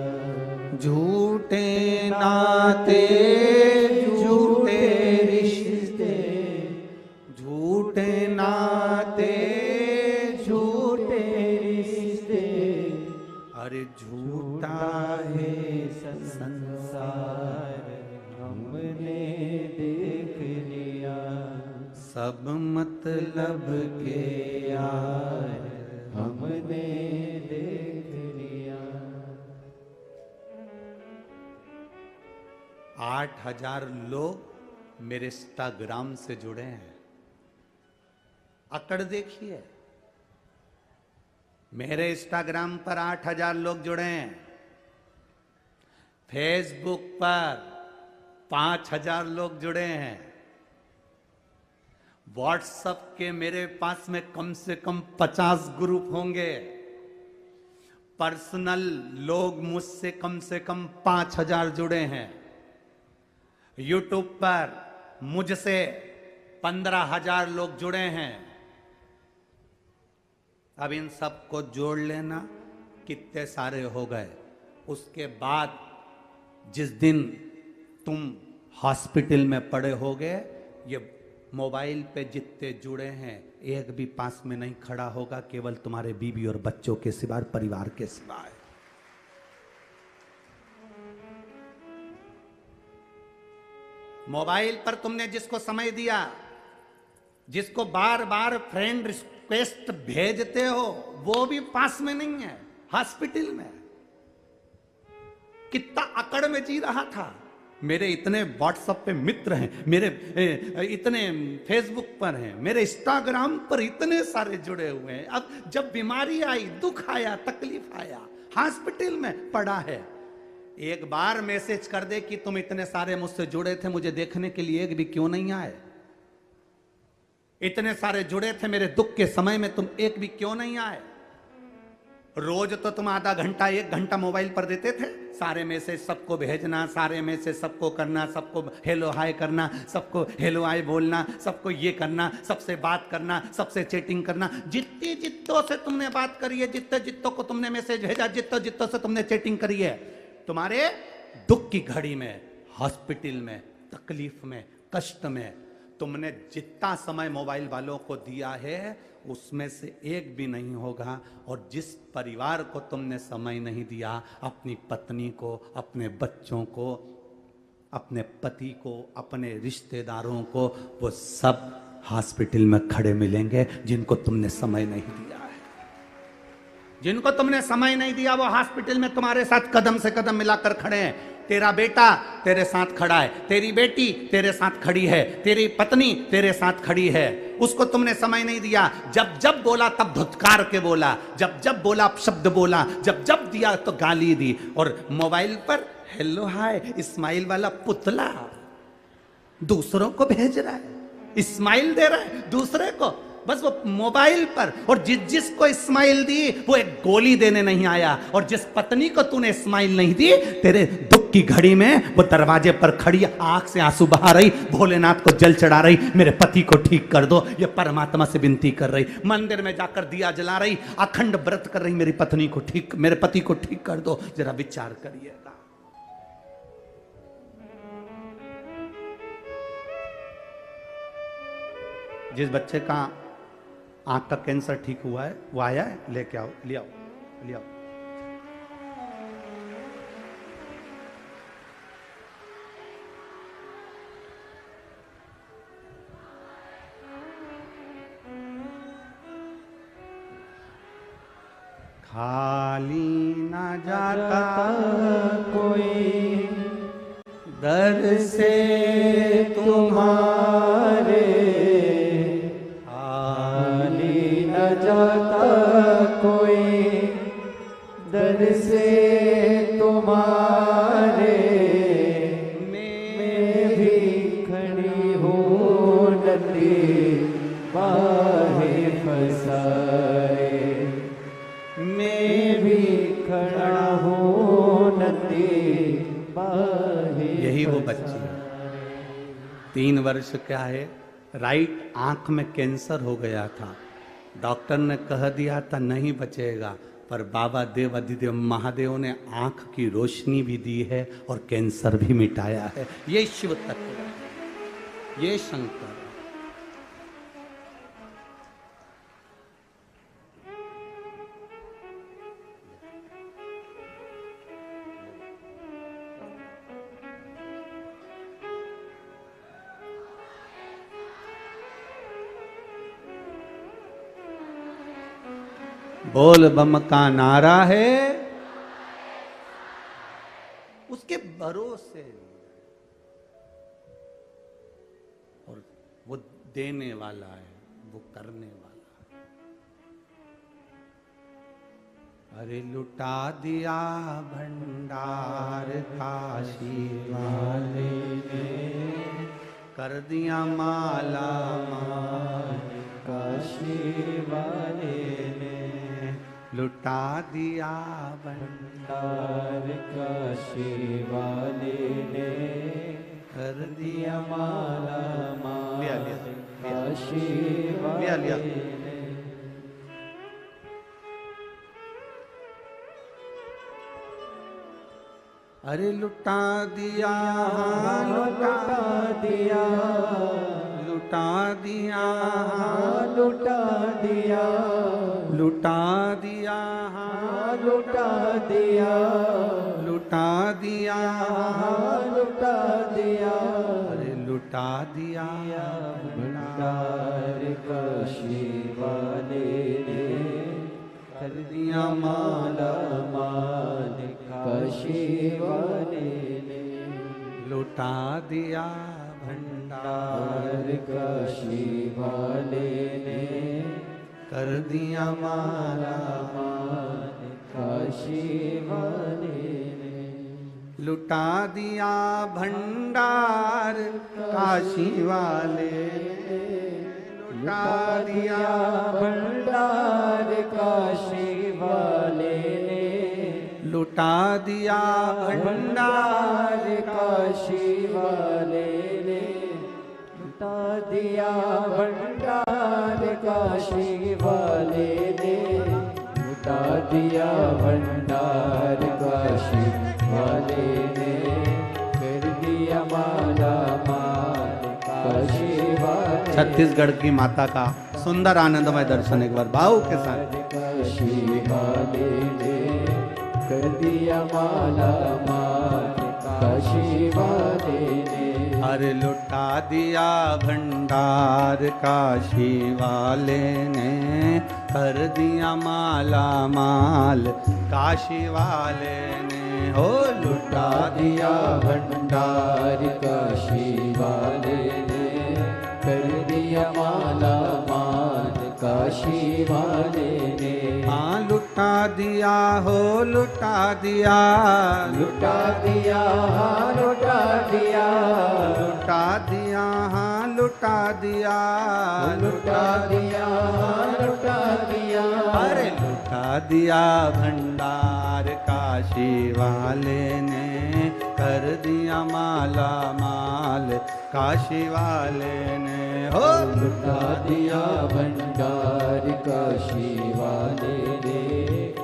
Speaker 1: झूठे नाते झूठे रिश्ते, झूठे नाते
Speaker 2: झूठे रिश्ते,
Speaker 1: अरे झूठा है संसार
Speaker 2: हमने देख लिया।
Speaker 1: सब मतलब के यार
Speaker 2: हमने देख लिया।
Speaker 1: 8,000 लोग मेरे इंस्टाग्राम से जुड़े हैं। अकड़ देखिए, मेरे इंस्टाग्राम पर 8,000 लोग जुड़े हैं। फेसबुक पर 5,000 लोग जुड़े हैं। व्हाट्सएप के मेरे पास में कम से कम 50 ग्रुप होंगे। पर्सनल लोग मुझसे कम से कम 5,000 जुड़े हैं। यूट्यूब पर मुझसे 15,000 लोग जुड़े हैं। अब इन सबको जोड़ लेना, कितने सारे हो गए। उसके बाद जिस दिन तुम हॉस्पिटल में पड़े होगे, ये मोबाइल पे जितने जुड़े हैं एक भी पास में नहीं खड़ा होगा, केवल तुम्हारे बीवी और बच्चों के सिवाय, परिवार के सिवाय। मोबाइल पर तुमने जिसको समय दिया, जिसको बार बार फ्रेंड रिक्वेस्ट भेजते हो, वो भी पास में नहीं है, हॉस्पिटल में। कितना अकड़ में जी रहा था। मेरे इतने व्हाट्सएप पे मित्र हैं, मेरे इतने फेसबुक पर हैं, मेरे इंस्टाग्राम पर इतने सारे जुड़े हुए हैं। अब जब बीमारी आई, दुख आया, तकलीफ आया, हॉस्पिटल में पड़ा है, एक बार मैसेज कर दे कि तुम इतने सारे मुझसे जुड़े थे, मुझे देखने के लिए एक भी क्यों नहीं आए? इतने सारे जुड़े थे मेरे दुख के समय में, तुम एक भी क्यों नहीं आए? रोज तो तुम आधा घंटा 1 घंटा मोबाइल पर देते थे, सारे मैसेज सबको भेजना, सारे मैसेज सबको करना, सबको हेलो हाय करना, सबको हेलो हाय बोलना, सबको ये करना, सबसे बात करना, सबसे चैटिंग करना। जितनी जितों से तुमने बात करी है, जितने जितों को तुमने मैसेज भेजा, जितों जितों से तुमने चैटिंग करी है, तुम्हारे दुख की घड़ी में, हॉस्पिटल में, तकलीफ में, कष्ट में तुमने जितना समय मोबाइल वालों को दिया है, उसमें से एक भी नहीं होगा। और जिस परिवार को तुमने समय नहीं दिया, अपनी पत्नी को, अपने बच्चों को, अपने पति को, अपने रिश्तेदारों को, वो सब हॉस्पिटल में खड़े मिलेंगे जिनको तुमने समय नहीं दिया है। जिनको तुमने समय नहीं दिया वो हॉस्पिटल में तुम्हारे साथ कदम से कदम मिलाकर खड़े हैं। तेरा बेटा तेरे साथ खड़ा है, तेरी बेटी तेरे साथ खड़ी है, तेरी पत्नी तेरे साथ खड़ी है, उसको तुमने समय नहीं दिया। जब जब बोला तब धुतकार के बोला, जब जब बोला शब्द बोला, जब जब दिया तो गाली दी। और मोबाइल पर हेलो हाय स्माइल वाला पुतला दूसरों को भेज रहा है, स्माइल दे रहा है दूसरे को, बस वो मोबाइल पर। और जिसको स्माइल दी वो एक गोली देने नहीं आया। और जिस पत्नी को तूने स्माइल नहीं दी, तेरे दुख की घड़ी में वो दरवाजे पर खड़ी आंख से आंसू बहा रही, भोलेनाथ को जल चढ़ा रही, मेरे पति को ठीक कर दो, ये परमात्मा से विनती कर रही, मंदिर में जाकर दिया जला रही, अखंड व्रत कर रही, मेरी पत्नी को ठीक, मेरे पति को ठीक कर दो। जरा विचार करिएगा। जिस बच्चे का आंख का कैंसर ठीक हुआ है, वो आया है, लेके आओ, ले आओ, ले आओ। खाली ना जाता
Speaker 2: कोई
Speaker 1: दर से तुम्हारे,
Speaker 2: खाली न जाता कोई दर से तुम्हारे। मैं भी खड़ी हूँ नदी बाहे फसाए, मैं भी खड़ा हूँ नदी बाहे।
Speaker 1: यही वो बच्ची है, 3 वर्ष क्या है, राइट आंख में कैंसर हो गया था। डॉक्टर ने कह दिया था नहीं बचेगा, पर बाबा देव अधिदेव महादेव ने आंख की रोशनी भी दी है और कैंसर भी मिटाया है। ये शिव तत्व है, ये शंकर है। बोल बम का नारा है, उसके भरोसे, और वो देने वाला है, वो करने वाला है। अरे लुटा दिया भंडार काशी वाले ने, कर दिया माला माल
Speaker 2: काशी वाले ने,
Speaker 1: लुटा दिया भंडार
Speaker 2: भंडार काशी वाले ने,
Speaker 1: कर
Speaker 2: दिया माला माल काशी
Speaker 1: लिया
Speaker 2: वाले
Speaker 1: लिया।
Speaker 2: ने।
Speaker 1: अरे लुटा दिया,
Speaker 2: लुटा दिया,
Speaker 1: लुटा दिया,
Speaker 2: लुटा दिया,
Speaker 1: लुटा दिया,
Speaker 2: लुटा दिया,
Speaker 1: लुटा दिया,
Speaker 2: लुटा दिया।
Speaker 1: अरे लुटा दिया
Speaker 2: भंडार काशी वाले ने, कर दिया माला माल काशी वाले ने,
Speaker 1: लुटा लुटा दिया भंडार,
Speaker 2: काशी वाले ने
Speaker 1: कर दिया माला
Speaker 2: मान, काशी वाले ने
Speaker 1: लुटा दिया भंडार, काशी वाले ने लुटा दिया
Speaker 2: भंडार, काशी वाले ने
Speaker 1: लुटा दिया भंडार,
Speaker 2: भंडार, काशी वाले ने लुटा दिया भंडार, काशी वाले ने लुटा दिया भंडार, काशी वाले ने कर दिया माला माल, काशी वाले
Speaker 1: छत्तीसगढ़ की माता का सुंदर आनंदमय दर्शन एक बार भाव के साथ।
Speaker 2: काशी वाले ने कर दिया माला माल, काशी वाले ने
Speaker 1: अरे लुटा दिया भंडार, काशी वाले ने कर दिया माला माल, काशी वाले ने हो लुटा
Speaker 2: दिया भंडार, काशी वाले ने कर दिया माला माल, काशी वाले ने
Speaker 1: हाँ लुटा दिया हो लुटा दिया,
Speaker 2: लुटा दिया हाँ लुटा दिया,
Speaker 1: लुटा दिया हाँ लुटा दिया,
Speaker 2: लुटा दिया हाँ लुटा दिया,
Speaker 1: अरे लुटा दिया भंडार, काशी वाले ने कर दिया माला माल, काशी वाले ने हो
Speaker 2: लुटा दिया भंडार, काशी वाले ने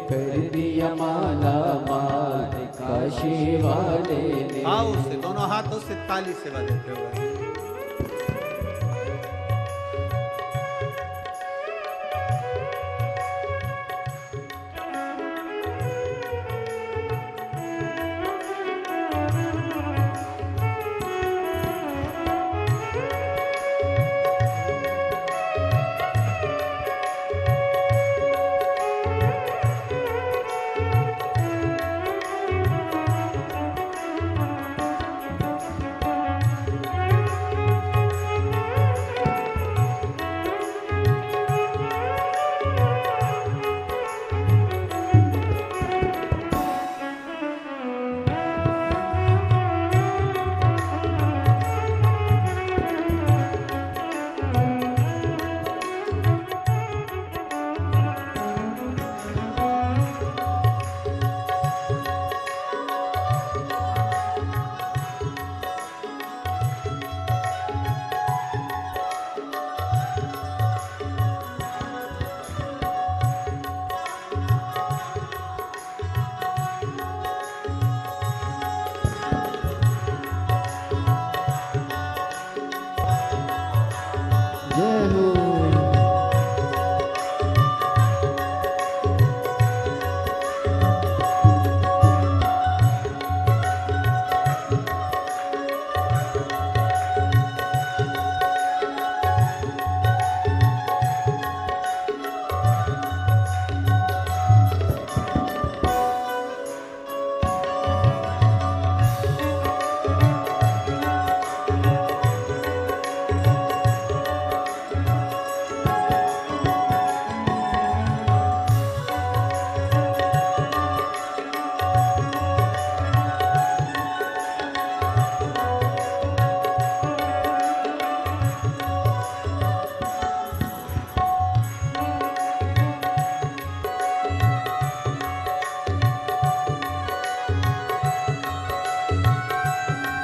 Speaker 2: कर दिया माला माल, काशी वाले ने
Speaker 1: आओ से दोनों हाथों से ताली से बजाते हुए
Speaker 2: जय हो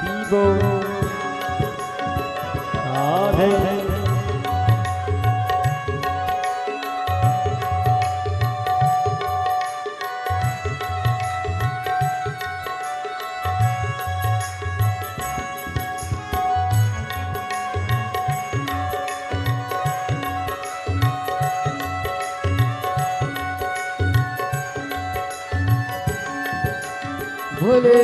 Speaker 2: दीपो राधे भोले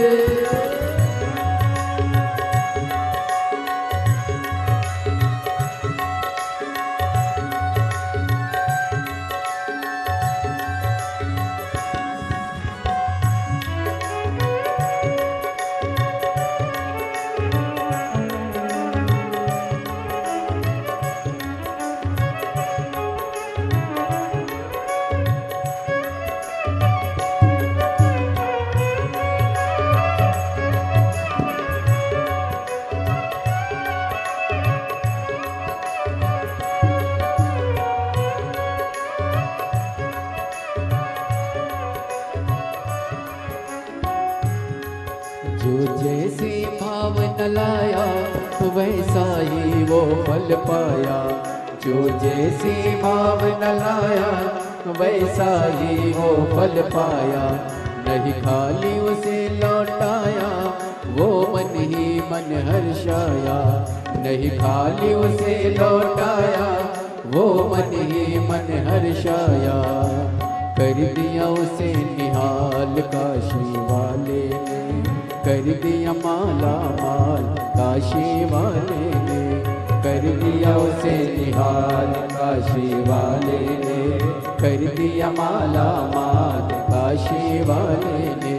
Speaker 2: जो जैसे भाव न लाया वैसा ही वो फल पाया। जो जैसे भाव न लाया वैसा ही वो फल पाया। नहीं खाली उसे लौटाया वो मन ही मन हर्षाया। नहीं खाली उसे लौटाया वो मन ही मन हर्षाया। कर दिया उसे निहाल काशी वाले ने, कर दिया माला माल काशी वाले ने। कर दिया उसे निहाल काशी वाले ने, कर दिया माला माल काशी वाले ने।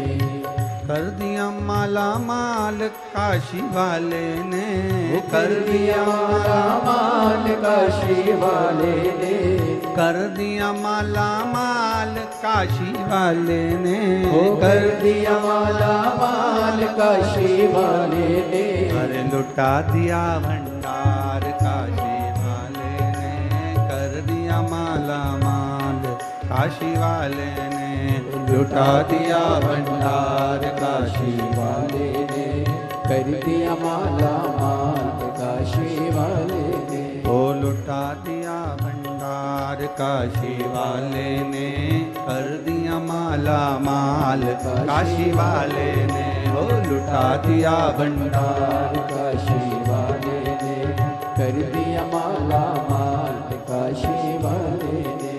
Speaker 1: कर दिया माला माल काशी वाले ने,
Speaker 2: कर दिया माला माल काशी वाले ने।
Speaker 1: कर दिया माला माल काशी वाले ने,
Speaker 2: कर दिया माला माल काशी वाले ने।
Speaker 1: अरे लुटा दिया भंडार काशी वाले ने, कर दिया माला माल काशी वाले ने।
Speaker 2: लुटा दिया भंडार काशी वाले ने, कर दिया माला माल काशी वाले ने।
Speaker 1: ओ लुटा दिया भंडार काशी वाले ने, कर दिया माला माल काशी वाले ने। ओ लुटा दिया भंडार
Speaker 2: काशी वाले ने, कर दिया माला माल काशी वाले ने।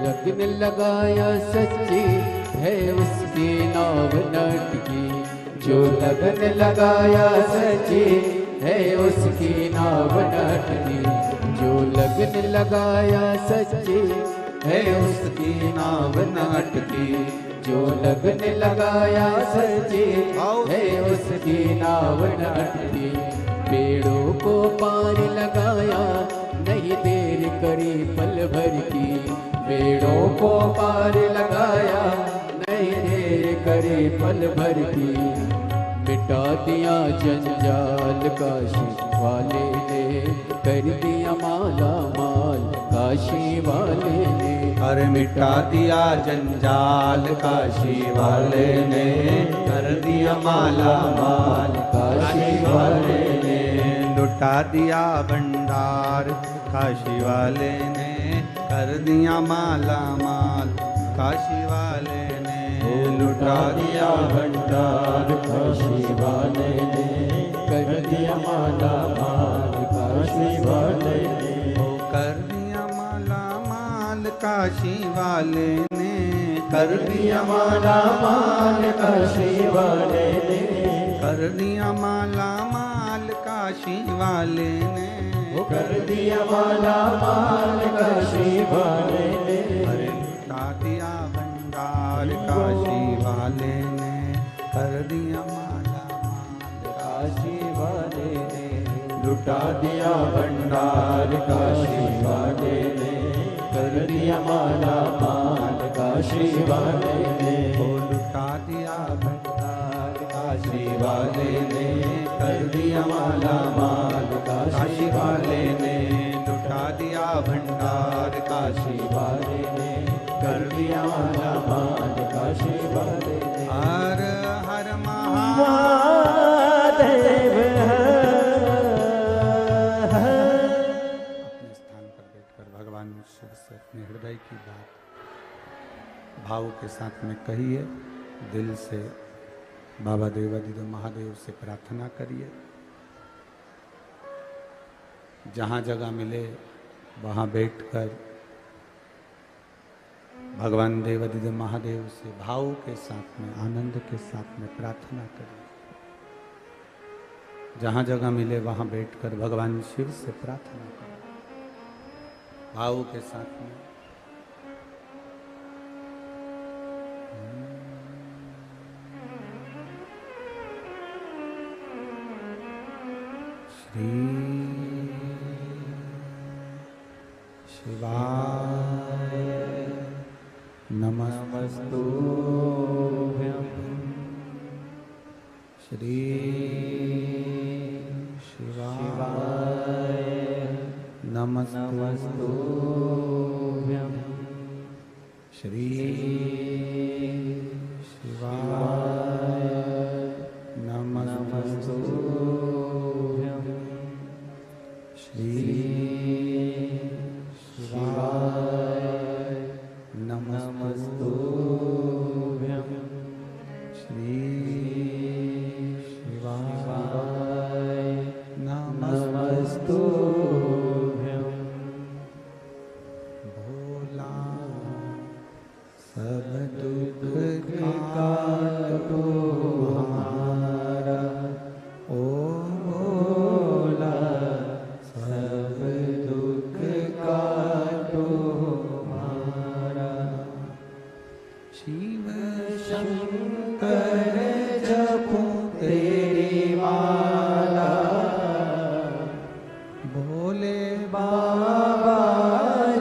Speaker 2: लगन लगाया सच्ची है उसकी नाव नटकी, जो लगन लगाया सच्ची है उसकी नाव नटकी, जो लगन लगाया सच्ची है उसकी नाव नटकी, जो लगन लगाया सच्ची है उसकी नाव नटकी। पेड़ों को पार लगाया को पार लगाया, नहीं देर करे पल भर की, मिटा दिया जंजाल काशी वाले ने, कर दिया माला माल काशी वाले ने।
Speaker 1: अरे मिटा दिया जंजाल काशी वाले ने, कर दिया माला माल काशी वाले ने। लुटा दिया भंडार काशी वाले ने, कर दिया माला माल काशी वाले ने। लुटा दिया भंडार काशी वाले ने, कर दिया माला माल काशी वाले ने। कर दिया माला माल काशी वाले ने, कर दिया माला माल काशी वाले ने। कर दिया माला माल काशी वाले ने, कर दिया माला माल काशी वाले ने। अरे लुटा दिया भंडार काशी वाले ने, कर दिया माला माल काशी वाले ने। लुटा दिया भंडार काशी वाले ने, कर दिया माला माल काशी वाले ने। ओ लुटा दिया भंडार काशी वाले ने, कर दिया माला माल काशी वाले ने। लुटा दिया भंडार काशी वाले ने, कर दिया माला माल काशी वाले ने। हर हर महादेव। अपने स्थान पर बैठकर भगवान शिव से अपने हृदय की बात भाव के साथ में कहिए, दिल से बाबा देवादिदेव महादेव से प्रार्थना करिए। जहाँ जगह मिले वहाँ बैठकर भगवान देवादिदेव महादेव से भाव के साथ में, आनंद के साथ में प्रार्थना करिए। जहाँ जगह मिले वहाँ बैठकर भगवान शिव से प्रार्थना करिए भाव के साथ में। श्री शिवाय नमस्तुभ्यं। श्री शिवाय नमस्तुभ्यं। श्री शिवाय नमस्तुभ्यं। श्री शिवाय नमस्तुभ्यं। श्री शिवाय नमस्तुभ्यं। भोला सब दुख काटो हमारा, ओ भोला सब दुख काटो हमारा। शिव शंकर जपो तेरी माला, भोले बाबा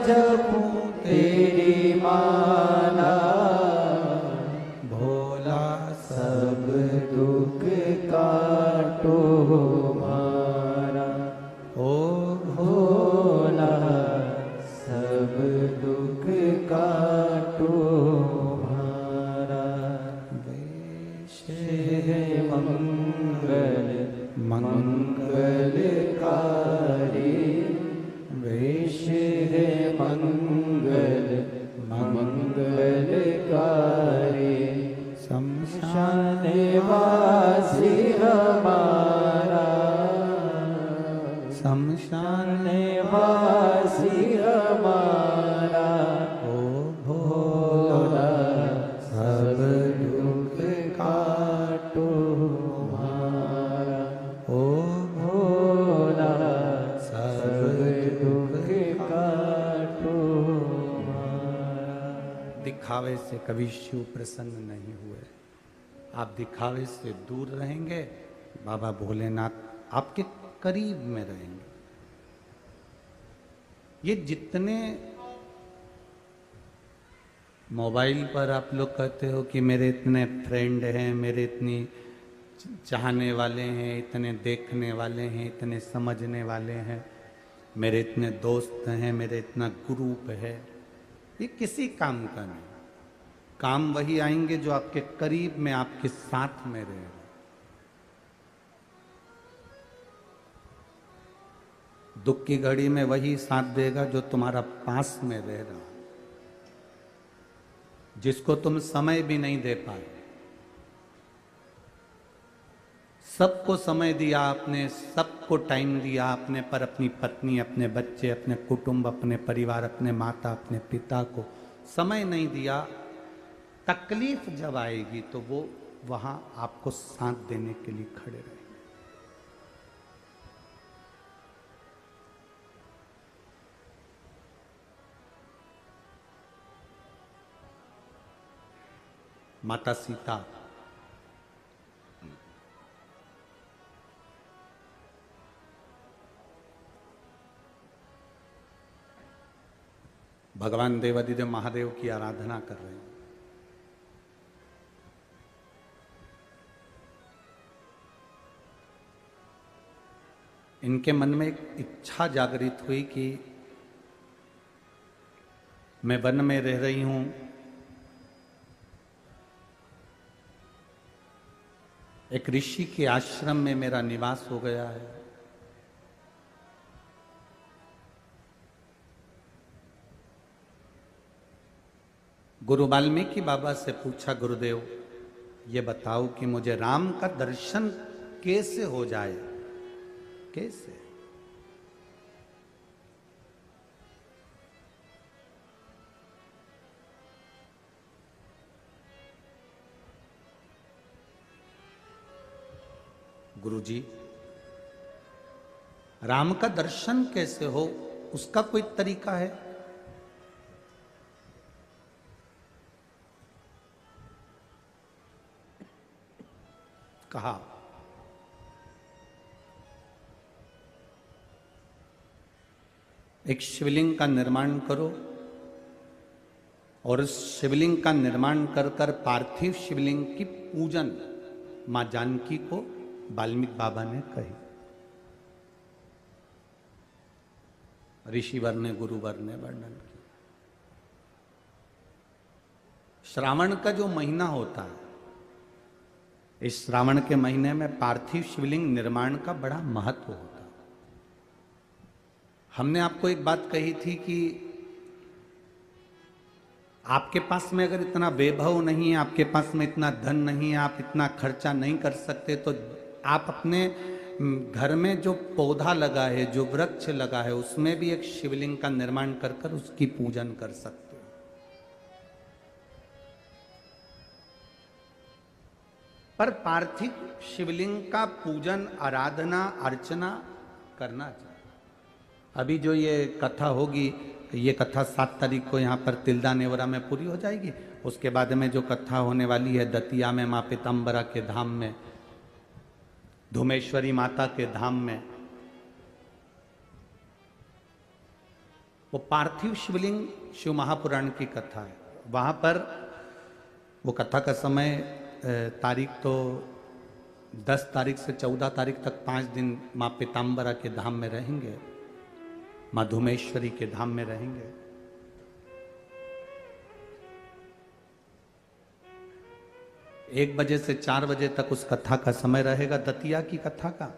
Speaker 1: जपो तेरी माला। भोला सब दुख काटो हमारा, ओ भोला सब दुख काटो हमारा। वैश्य मंगल मंगलकारी, वैश्य मंगल मंगलकारी। शमशान वासी हमारा, शमशान वासी हमारा। ओ भोला सब दुख काटो हमारा, ओ भोला सब दुख काटो हमारा। दिखावे से कभी शिव प्रसन्न नहीं हुए। आप दिखावे से दूर रहेंगे, बाबा भोलेनाथ आपके करीब में रहेंगे। ये जितने मोबाइल पर आप लोग कहते हो कि मेरे इतने फ्रेंड हैं, मेरे इतनी चाहने वाले हैं, इतने देखने वाले हैं, इतने समझने वाले हैं, मेरे इतने दोस्त हैं, मेरे इतना ग्रुप है। ये किसी काम का नहीं। काम वही आएंगे जो आपके करीब में, आपके साथ में रहे। दुख की घड़ी में वही साथ देगा जो तुम्हारा पास में रह रहा, जिसको तुम समय भी नहीं दे पाए। सबको समय दिया आपने, सबको टाइम दिया आपने, पर अपनी पत्नी, अपने बच्चे, अपने कुटुंब, अपने परिवार, अपने माता, अपने पिता को समय नहीं दिया। तकलीफ जब आएगी तो वो वहां आपको साथ देने के लिए खड़े रहेंगे। माता सीता भगवान देवादिदेव महादेव की आराधना कर रहे हैं। इनके मन में एक इच्छा जागृत हुई कि मैं वन में रह रही हूं, एक ऋषि के आश्रम में मेरा निवास हो गया है। गुरु वाल्मीकि बाबा से पूछा, गुरुदेव ये बताओ कि मुझे राम का दर्शन कैसे हो जाए, कैसे? गुरुजी, राम का दर्शन कैसे हो, उसका कोई तरीका है? कहा, एक शिवलिंग का निर्माण करो और उस शिवलिंग का निर्माण कर कर पार्थिव शिवलिंग की पूजन मां जानकी को वाल्मीकि बाबा ने कही। ऋषिवर ने, गुरुवर ने वर्णन किया। श्रावण का जो महीना होता है, इस श्रावण के महीने में पार्थिव शिवलिंग निर्माण का बड़ा महत्व होता है। हमने आपको एक बात कही थी कि आपके पास में अगर इतना वैभव नहीं है, आपके पास में इतना धन नहीं है, आप इतना खर्चा नहीं कर सकते, तो आप अपने घर में जो पौधा लगा है, जो वृक्ष लगा है, उसमें भी एक शिवलिंग का निर्माण कर कर उसकी पूजन कर सकते हो। पर पार्थिव शिवलिंग का पूजन, आराधना, अर्चना करना चाहिए। अभी जो ये कथा होगी, ये कथा 7 तारीख को यहाँ पर तिल्दा नेवरा में पूरी हो जाएगी। उसके बाद में जो कथा होने वाली है दतिया में, माँ पीताम्बरा के धाम में, धुमेश्वरी माता के धाम में, वो पार्थिव शिवलिंग शिव महापुराण की कथा है। वहाँ पर वो कथा का समय तारीख तो 10 तारीख से 14 तारीख तक 5 दिन माँ पीताम्बरा के धाम में रहेंगे, माँ धुमेश्वरी के धाम में रहेंगे। 1 बजे से 4 बजे तक उस कथा का समय रहेगा, दतिया की कथा का।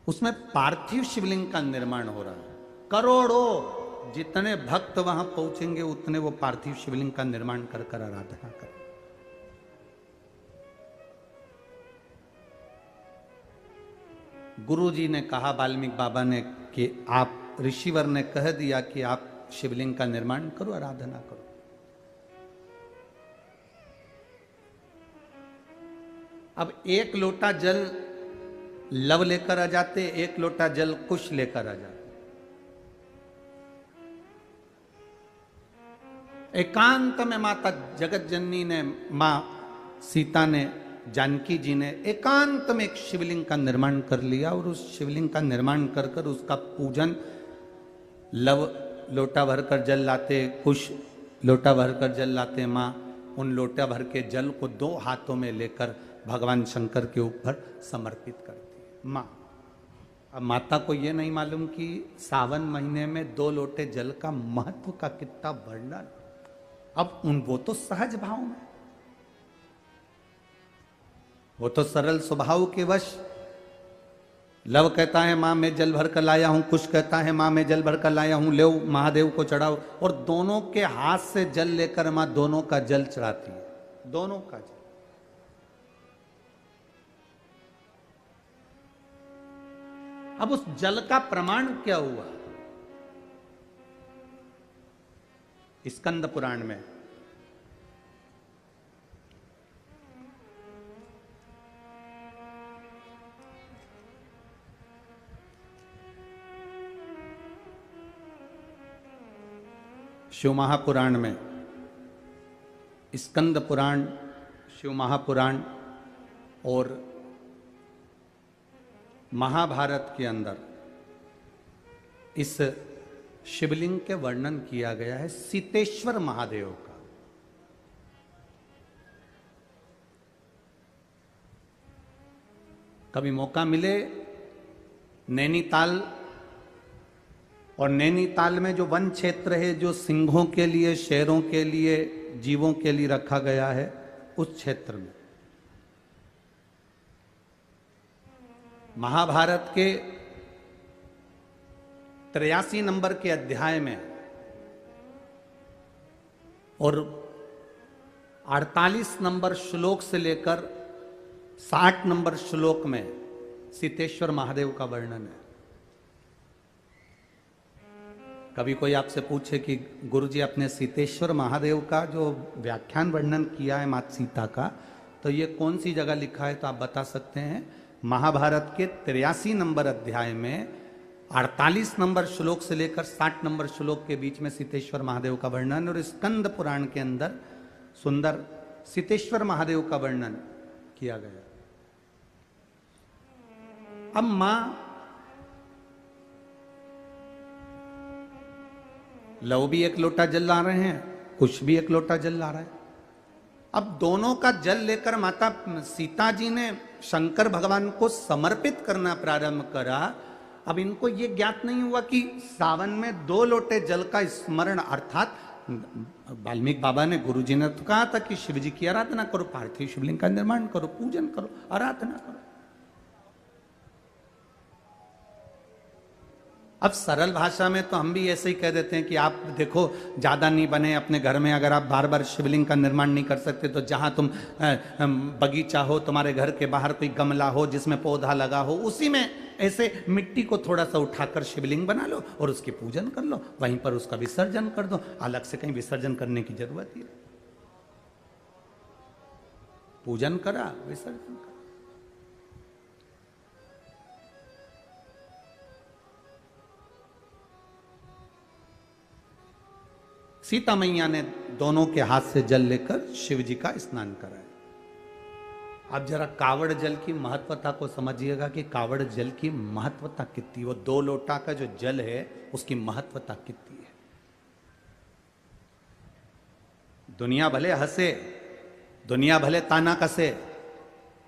Speaker 1: उसमें पार्थिव शिवलिंग का निर्माण हो रहा है। करोड़ों जितने भक्त वहां पहुंचेंगे उतने वो पार्थिव शिवलिंग का निर्माण कर कर आराधना करें। गुरु जी ने कहा, वाल्मीकि बाबा ने, कि आप, ऋषिवर ने कह दिया कि आप शिवलिंग का निर्माण करो, आराधना करो। अब 1 लोटा जल लव लेकर आ जाते, 1 लोटा जल कुश लेकर आ जाते। एकांत में माता जगत जननी ने, मां सीता ने, जानकी जी ने एकांत में एक शिवलिंग का निर्माण कर लिया और उस शिवलिंग का निर्माण कर कर उसका पूजन, लव लोटा भरकर जल लाते, कुश लोटा भरकर जल लाते हैं माँ, उन लोटा भर के जल को 2 हाथों में लेकर भगवान शंकर के ऊपर समर्पित करती है माँ। अब माता को ये नहीं मालूम कि सावन महीने में 2 लोटे जल का महत्व का कितना वर्णन। अब वो तो सहज भाव में, वो तो सरल स्वभाव के वश। लव कहता है माँ मैं जल भर कर लाया हूं, कुश कहता है माँ मैं जल भर कर लाया हूं, ले महादेव को चढ़ाओ। और दोनों के हाथ से जल लेकर माँ दोनों का जल चढ़ाती है, दोनों का जल। अब उस जल का प्रमाण क्या हुआ? स्कंद पुराण में शिव महापुराण में, स्कंद पुराण, शिव महापुराण और महाभारत के अंदर इस शिवलिंग के वर्णन किया गया है सीतेश्वर महादेव का। कभी मौका मिले नैनीताल, और नैनीताल में जो वन क्षेत्र है जो सिंहों के लिए, शेरों के लिए, जीवों के लिए रखा गया है, उस क्षेत्र में महाभारत के 83 नंबर के अध्याय में और 48 नंबर श्लोक से लेकर 60 नंबर श्लोक में सीतेश्वर महादेव का वर्णन है। कभी कोई आपसे पूछे कि गुरुजी अपने सीतेश्वर महादेव का जो व्याख्यान वर्णन किया है माता सीता का, तो ये कौन सी जगह लिखा है, तो आप बता सकते हैं महाभारत के 83 नंबर अध्याय में 48 नंबर श्लोक से लेकर 60 नंबर श्लोक के बीच में सीतेश्वर महादेव का वर्णन, और स्कंद पुराण के अंदर सुंदर सीतेश्वर महादेव का वर्णन किया गया। अब मां लव भी 1 लोटा जल ला रहे हैं, कुश भी 1 लोटा जल ला रहा है। अब दोनों का जल लेकर माता सीता जी ने शंकर भगवान को समर्पित करना प्रारंभ करा। अब इनको ये ज्ञात नहीं हुआ कि सावन में 2 लोटे जल का स्मरण, अर्थात वाल्मीकि बाबा ने, गुरु जी ने तो कहा था कि शिव जी की आराधना करो, पार्थिव शिवलिंग का निर्माण करो, पूजन करो, आराधना करो। अब सरल भाषा में तो हम भी ऐसे ही कह देते हैं कि आप देखो ज़्यादा नहीं बने अपने घर में, अगर आप बार बार शिवलिंग का निर्माण नहीं कर सकते तो जहाँ तुम बगीचा हो, तुम्हारे घर के बाहर कोई गमला हो जिसमें पौधा लगा हो, उसी में ऐसे मिट्टी को थोड़ा सा उठाकर शिवलिंग बना लो और उसकी पूजन कर लो, वहीं पर उसका विसर्जन कर दो। अलग से कहीं विसर्जन करने की जरूरत ही नहीं। पूजन करा, विसर्जन करा। सीता मैया ने दोनों के हाथ से जल लेकर शिव जी का स्नान कराया। अब जरा कावड़ जल की महत्वता को समझिएगा कि कावड़ जल की महत्वता कितनी, वो 2 लोटा का जो जल है उसकी महत्वता कितनी है। दुनिया भले हंसे, दुनिया भले ताना कसे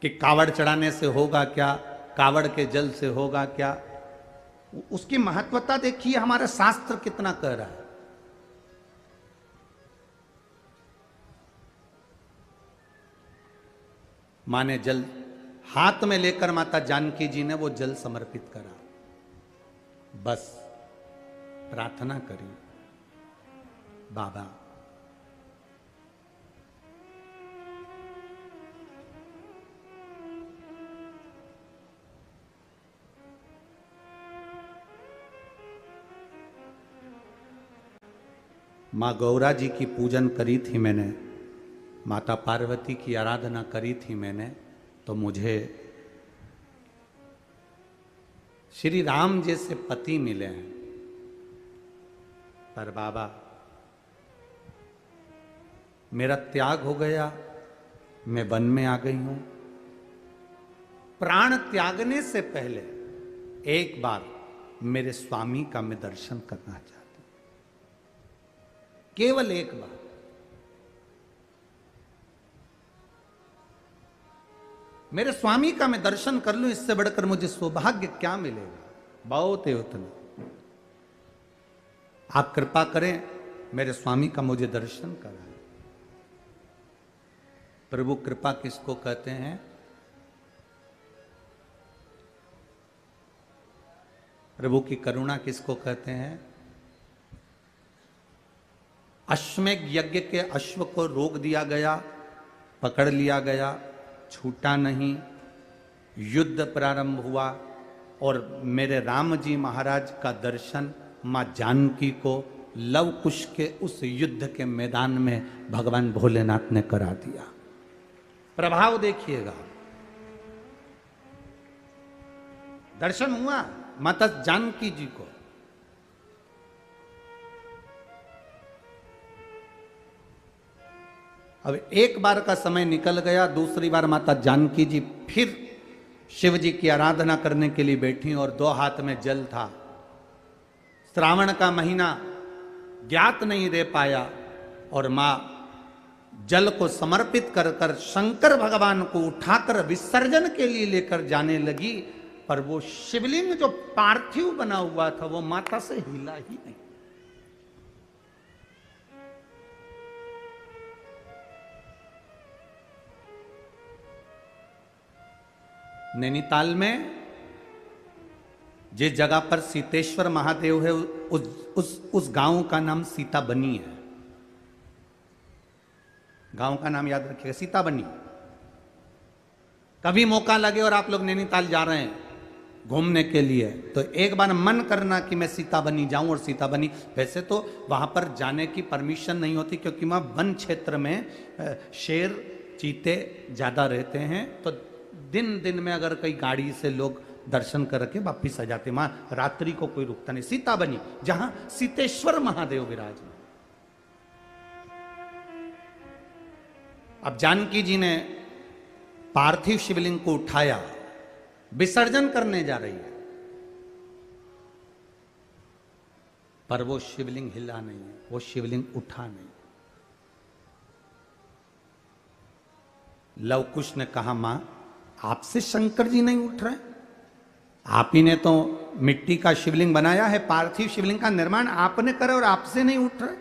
Speaker 1: कि कावड़ चढ़ाने से होगा क्या, कावड़ के जल से होगा क्या, उसकी महत्वता देखिए हमारा शास्त्र कितना कह रहा है। मां ने जल हाथ में लेकर माता जानकी जी ने वो जल समर्पित करा, बस प्रार्थना करी, बाबा मां गौरा जी की पूजन करी थी मैंने, माता पार्वती की आराधना करी थी मैंने, तो मुझे श्री राम जैसे पति मिले हैं। पर बाबा मेरा त्याग हो गया, मैं वन में आ गई हूं। प्राण त्यागने से पहले एक बार मेरे स्वामी का मैं दर्शन करना चाहती हूं, केवल एक बार। मेरे स्वामी का मैं दर्शन कर लूं, इससे बढ़कर मुझे सौभाग्य क्या मिलेगा। बहुत है उतना। आप कृपा करें, मेरे स्वामी का मुझे दर्शन कराएं। प्रभु कृपा किसको कहते हैं? प्रभु की करुणा किसको कहते हैं? अश्वमेध यज्ञ के अश्व को रोक दिया गया, पकड़ लिया गया, छूटा नहीं, युद्ध प्रारंभ हुआ और मेरे राम जी महाराज का दर्शन मां जानकी को लव कुश के उस युद्ध के मैदान में भगवान भोलेनाथ ने करा दिया। प्रभाव देखिएगा, दर्शन हुआ माता जानकी जी को। अब एक बार का समय निकल गया, दूसरी बार माता जानकी जी फिर शिव जी की आराधना करने के लिए बैठी और दो हाथ में जल था। श्रावण का महीना ज्ञात नहीं रह पाया और मां जल को समर्पित कर कर शंकर भगवान को उठाकर विसर्जन के लिए लेकर जाने लगी, पर वो शिवलिंग जो पार्थिव बना हुआ था वो माता से हिला ही नहीं। नैनीताल में जिस जगह पर सीतेश्वर महादेव है उस गांव का नाम सीताबनी है। गांव का नाम याद रखिएगा, सीताबनी। कभी मौका लगे और आप लोग नैनीताल जा रहे हैं घूमने के लिए तो एक बार मन करना कि मैं सीताबनी जाऊं। और सीताबनी वैसे तो वहां पर जाने की परमिशन नहीं होती क्योंकि वहां वन क्षेत्र में शेर चीते ज्यादा रहते हैं, तो दिन दिन में अगर कई गाड़ी से लोग दर्शन करके वापिस आ जाते, वहां रात्रि को कोई रुकता नहीं। सीताबनी जहां सीतेश्वर महादेव विराज। अब जानकी जी ने पार्थिव शिवलिंग को उठाया, विसर्जन करने जा रही है, पर वो शिवलिंग हिला नहीं है, वो शिवलिंग उठा नहीं। लव कुश ने कहा, मां आपसे शंकर जी नहीं उठ रहे? आप ही ने तो मिट्टी का शिवलिंग बनाया है, पार्थिव शिवलिंग का निर्माण आपने करा और आपसे नहीं उठ रहे।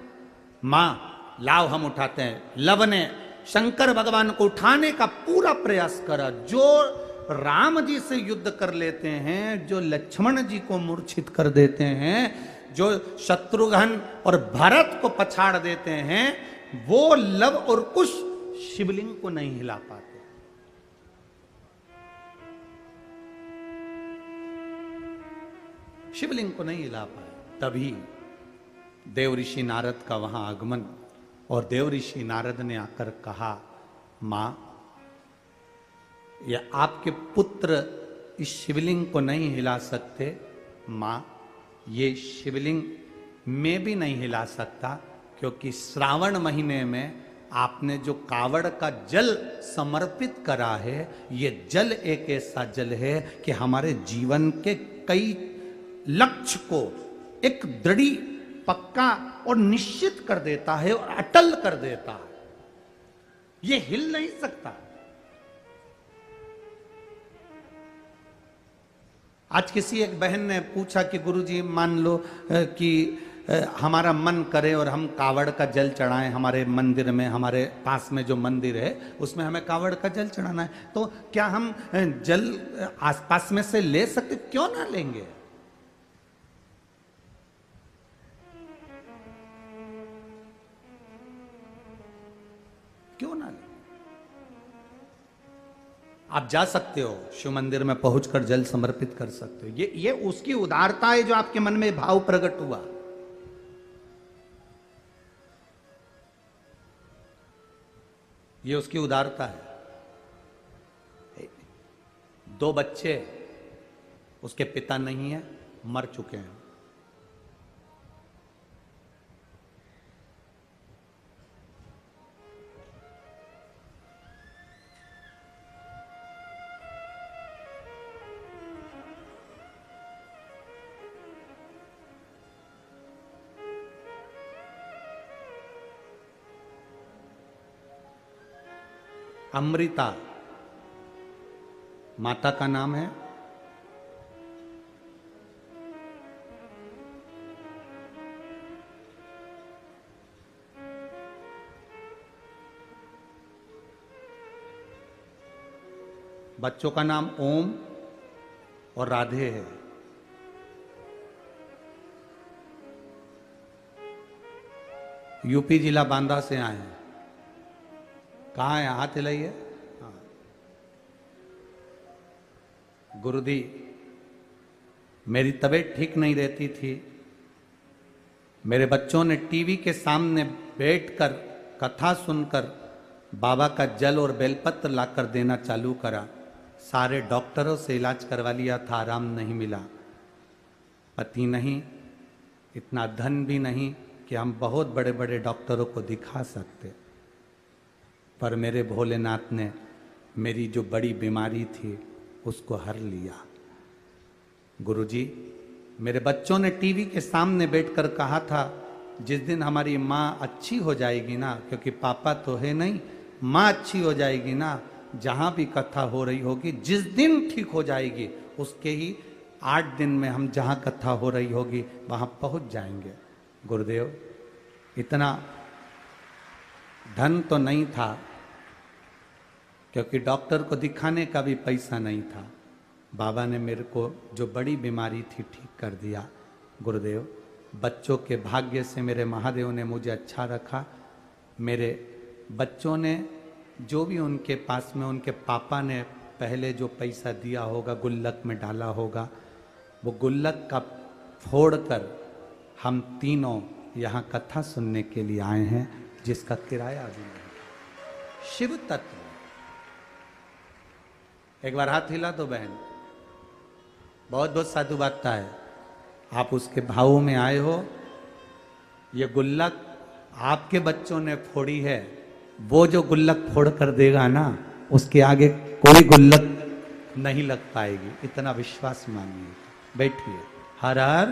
Speaker 1: मां लाव हम उठाते हैं। लव ने शंकर भगवान को उठाने का पूरा प्रयास करा। जो राम जी से युद्ध कर लेते हैं, जो लक्ष्मण जी को मूर्छित कर देते हैं, जो शत्रुघ्न और भरत को पछाड़ देते हैं, वो लव और कुश शिवलिंग को नहीं हिला पाते। शिवलिंग को नहीं हिला पाए। तभी देव ऋषि नारद का वहां आगमन, और देव ऋषि नारद ने आकर कहा, मां ये आपके पुत्र इस शिवलिंग को नहीं हिला सकते। मां ये शिवलिंग मैं भी नहीं हिला सकता, क्योंकि श्रावण महीने में आपने जो कावड़ का जल समर्पित करा है, ये जल एक ऐसा जल है कि हमारे जीवन के कई लक्ष्य को एक दृढ़, पक्का और निश्चित कर देता है और अटल कर देता है। ये हिल नहीं सकता। आज किसी एक बहन ने पूछा कि गुरुजी मान लो कि हमारा मन करे और हम कावड़ का जल चढ़ाएं हमारे मंदिर में, हमारे पास में जो मंदिर है उसमें हमें कावड़ का जल चढ़ाना है, तो क्या हम जल आसपास में से ले सकते? क्यों ना लेंगे। क्यों ना ले। आप जा सकते हो शिव मंदिर में पहुंचकर जल समर्पित कर सकते हो। ये उसकी उदारता है जो आपके मन में भाव प्रकट हुआ। ये उसकी उदारता है। 2 बच्चे, उसके पिता नहीं है, मर चुके हैं। अमृता माता का नाम है बच्चों का नाम ओम और राधे है। यूपी जिला बांदा से आए हैं। कहाँ है? हाथ हिलाइए। हाँ। गुरुजी, मेरी तबीयत ठीक नहीं रहती थी। मेरे बच्चों ने टीवी के सामने बैठकर कथा सुनकर बाबा का जल और बेलपत्र लाकर देना चालू करा। सारे डॉक्टरों से इलाज करवा लिया था, आराम नहीं मिला। पति नहीं, इतना धन भी नहीं कि हम बहुत बड़े बड़े डॉक्टरों को दिखा सकते। पर मेरे भोलेनाथ ने मेरी जो बड़ी बीमारी थी उसको हर लिया। गुरुजी, मेरे बच्चों ने टीवी के सामने बैठकर कहा था, जिस दिन हमारी माँ अच्छी हो जाएगी ना, क्योंकि पापा तो है नहीं, माँ अच्छी हो जाएगी ना, जहाँ भी कथा हो रही होगी, जिस दिन ठीक हो जाएगी उसके ही 8 दिन में हम जहाँ कथा हो रही होगी वहाँ पहुँच जाएंगे। गुरुदेव, इतना धन तो नहीं था, क्योंकि डॉक्टर को दिखाने का भी पैसा नहीं था। बाबा ने मेरे को जो बड़ी बीमारी थी ठीक कर दिया। गुरुदेव, बच्चों के भाग्य से मेरे महादेव ने मुझे अच्छा रखा। मेरे बच्चों ने जो भी उनके पास में उनके पापा ने पहले जो पैसा दिया होगा, गुल्लक में डाला होगा, वो गुल्लक का फोड़कर हम तीनों यहाँ कथा सुनने के लिए आए हैं, जिसका किराया भी नहीं। शिव तत्व। एक बार हाथ हिला तो बहन, बहुत बहुत साधु बातता है। आप उसके भावों में आए हो। ये गुल्लक आपके बच्चों ने फोड़ी है, वो जो गुल्लक फोड़ कर देगा ना, उसके आगे कोई गुल्लक नहीं लग पाएगी। इतना विश्वास मानिए। बैठिए। हर हर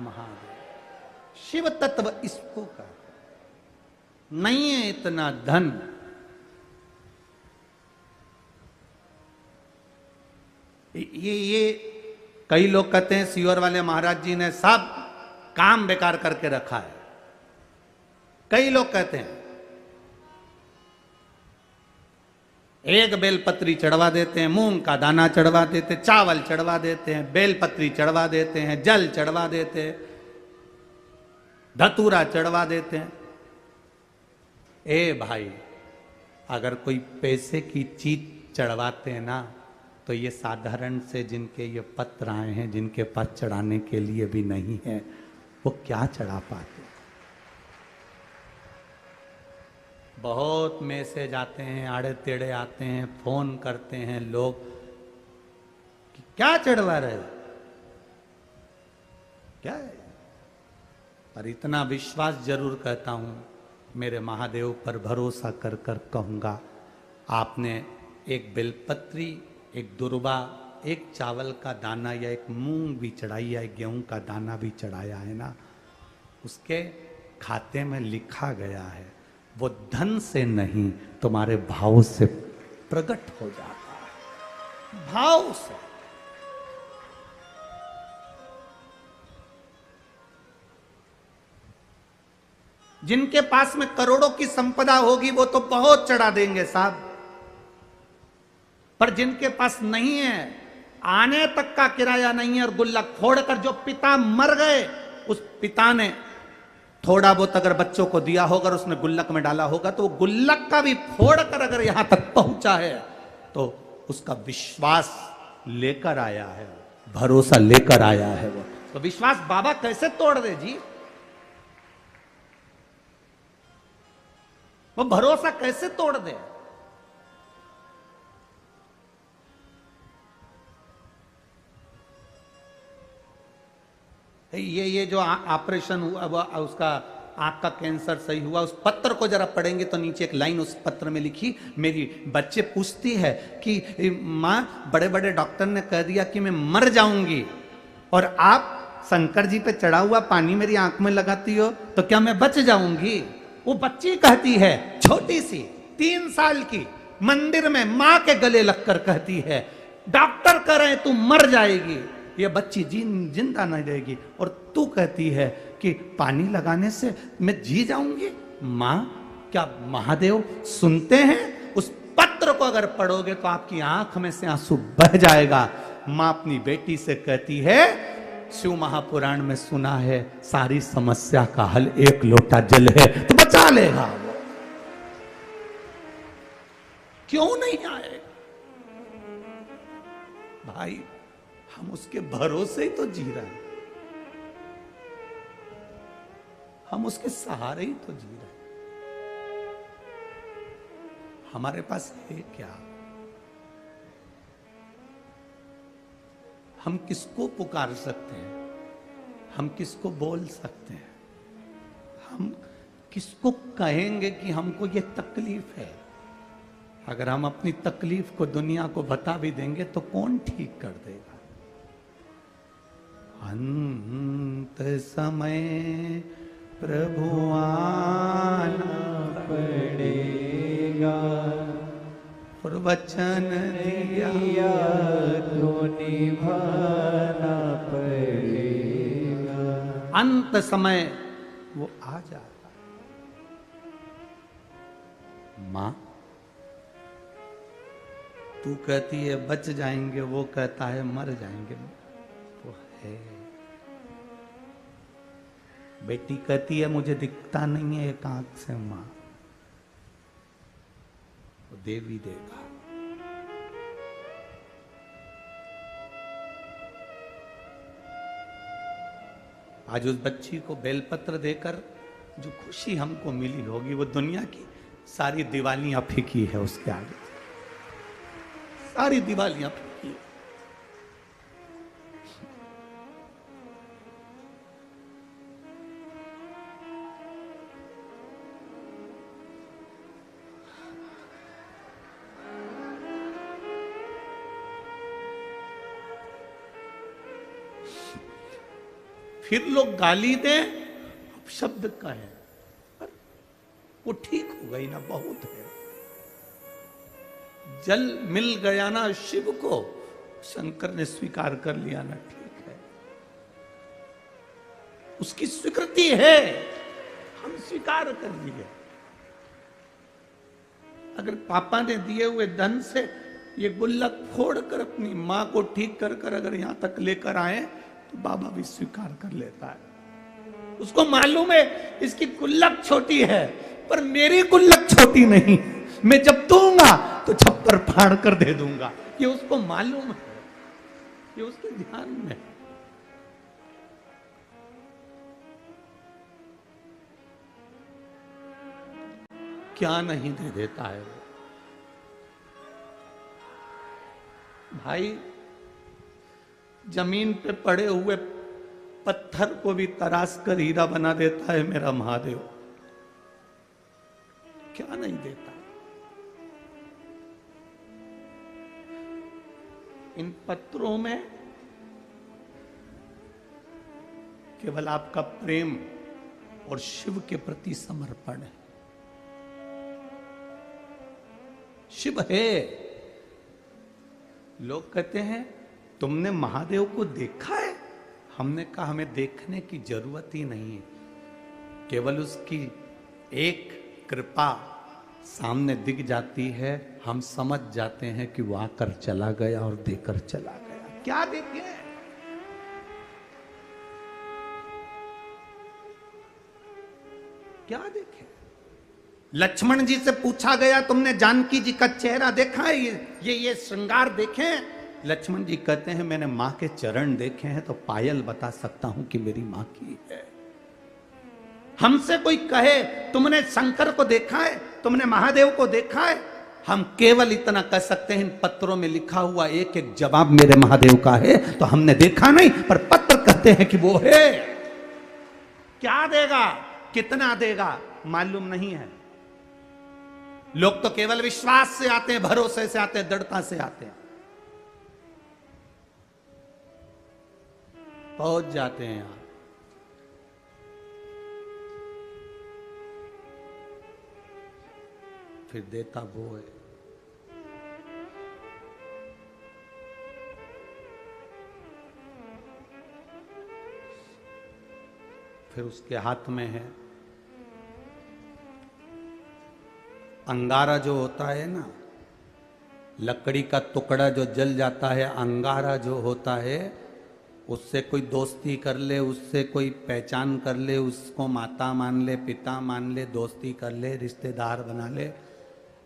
Speaker 1: महादेव। शिव तत्व इसको का नहीं है इतना धन। ये कई लोग कहते हैं सीवर वाले महाराज जी ने सब काम बेकार करके रखा है। कई लोग कहते हैं एक बेलपत्री चढ़वा देते हैं, मूंग का दाना चढ़वा देते, चावल चढ़वा देते हैं, बेलपत्री चढ़वा देते हैं, जल चढ़वा देते हैं, धतूरा चढ़वा देते हैं। ए भाई, अगर कोई पैसे की चीज चढ़वाते हैं ना, तो ये साधारण से जिनके ये पत्र आए हैं, जिनके पास चढ़ाने के लिए भी नहीं है, वो क्या चढ़ा पाते। बहुत मैसेज आते हैं, आड़े टेढ़े आते हैं, फोन करते हैं लोग कि क्या चढ़वा रहे हो, क्या है। पर इतना विश्वास जरूर कहता हूं, मेरे महादेव पर भरोसा कर कर कहूंगा, आपने एक बेलपत्री, एक दुर्वा, एक चावल का दाना या एक मूंग भी चढ़ाई या एक गेहूं का दाना भी चढ़ाया है ना, उसके खाते में लिखा गया है, वो धन से नहीं तुम्हारे भाव से प्रकट हो जाता है। भाव से। जिनके पास में करोड़ों की संपदा होगी वो तो बहुत चढ़ा देंगे साहब, पर जिनके पास नहीं है, आने तक का किराया नहीं है, और गुल्लक फोड़कर जो पिता मर गए, उस पिता ने थोड़ा बहुत अगर बच्चों को दिया होगा और उसने गुल्लक में डाला होगा, तो वो गुल्लक का भी फोड़कर अगर यहां तक पहुंचा है, तो उसका विश्वास लेकर आया है, भरोसा लेकर आया है। वो तो विश्वास बाबा कैसे तोड़ दे जी, वो भरोसा कैसे तोड़ दे। ये जो ऑपरेशन हुआ, उसका आंख का कैंसर सही हुआ, उस पत्र को जरा पढ़ेंगे तो नीचे एक लाइन उस पत्र में लिखी, मेरी बच्चे पूछती है कि माँ, बड़े बड़े डॉक्टर ने कह दिया कि मैं मर जाऊंगी, और आप शंकर जी पे चढ़ा हुआ पानी मेरी आंख में लगाती हो, तो क्या मैं बच जाऊंगी। वो बच्ची कहती है, छोटी सी 3 साल की, मंदिर में माँ के गले लगकर कहती है डॉक्टर कह रहे हैं तू मर जाएगी, ये बच्ची जिंदा नहीं रहेगी, और तू कहती है कि पानी लगाने से मैं जी जाऊंगी। मां, क्या महादेव सुनते हैं? उस पत्र को अगर पढ़ोगे तो आपकी आंख में से आंसू बह जाएगा। मां अपनी बेटी से कहती है, शिव महापुराण में सुना है सारी समस्या का हल एक लोटा जल है, तो बचा लेगा वो। क्यों नहीं आएगा? भाई, हम उसके भरोसे ही तो जी रहे हैं, हम उसके सहारे ही तो जी रहे हैं। हमारे पास है क्या? हम किसको पुकार सकते हैं? हम किसको बोल सकते हैं? हम किसको कहेंगे कि हमको ये तकलीफ है? अगर हम अपनी तकलीफ को दुनिया को बता भी देंगे तो कौन ठीक कर देगा? अंत समय प्रभु आना
Speaker 2: पड़ेगा,
Speaker 1: और वचन दिया
Speaker 2: तो निभाना पड़ेगा।
Speaker 1: अंत समय वो आ जाता। मां, तू कहती है बच जाएंगे, वो कहता है मर जाएंगे, तो है। बेटी कहती है मुझे दिखता नहीं है एक आंख से, मां, वो देवी देगा। आज उस बच्ची को बेलपत्र देकर जो खुशी हमको मिली होगी, वो दुनिया की सारी दिवालियां फीकी है उसके आगे, सारी दिवालियां फीकी है। फिर लोग गाली दें, शब्द का है, पर वो ठीक हो गई ना, बहुत है। जल मिल गया ना शिव को, शंकर ने स्वीकार कर लिया ना, ठीक है, उसकी स्वीकृति है, हम स्वीकार कर लिए। अगर पापा ने दिए हुए धन से ये गुल्लक फोड़कर अपनी मां को ठीक कर कर अगर यहां तक लेकर आए तो बाबा भी स्वीकार कर लेता है। उसको मालूम है इसकी गुल्लक छोटी है, पर मेरी गुल्लक छोटी नहीं, मैं जब दूंगा तो छप्पर फाड़ कर दे दूंगा। ये उसको मालूम है, ये उसके ध्यान में। क्या नहीं दे देता है वो भाई। जमीन पे पड़े हुए पत्थर को भी तराश कर हीरा बना देता है मेरा महादेव। क्या नहीं देता? इन पत्रों में केवल आपका प्रेम और शिव के प्रति समर्पण है। शिव है। लोग कहते हैं तुमने महादेव को देखा है? हमने कहा हमें देखने की जरूरत ही नहीं है, केवल उसकी एक कृपा सामने दिख जाती है, हम समझ जाते हैं कि वो आकर चला गया और देकर चला गया। क्या देखे? क्या देखे? लक्ष्मण जी से पूछा गया तुमने जानकी जी का चेहरा देखा है? ये श्रृंगार देखे? लक्ष्मण जी कहते हैं मैंने मां के चरण देखे हैं तो पायल बता सकता हूं कि मेरी मां की है। हमसे कोई कहे तुमने शंकर को देखा है, तुमने महादेव को देखा है, हम केवल इतना कह सकते हैं इन पत्रों में लिखा हुआ एक एक जवाब मेरे महादेव का है। तो हमने देखा नहीं, पर पत्र कहते हैं कि वो है। क्या देगा, कितना देगा, मालूम नहीं है। लोग तो केवल विश्वास से आते हैं, भरोसे से आते हैं, दृढ़ता से आते हैं, पहुंच जाते हैं यहां। फिर देता वो है। फिर उसके हाथ में है अंगारा जो होता है ना, लकड़ी का टुकड़ा जो जल जाता है, अंगारा जो होता है, उससे कोई दोस्ती कर ले, उससे कोई पहचान कर ले, उसको माता मान ले, पिता मान ले, दोस्ती कर ले, रिश्तेदार बना ले।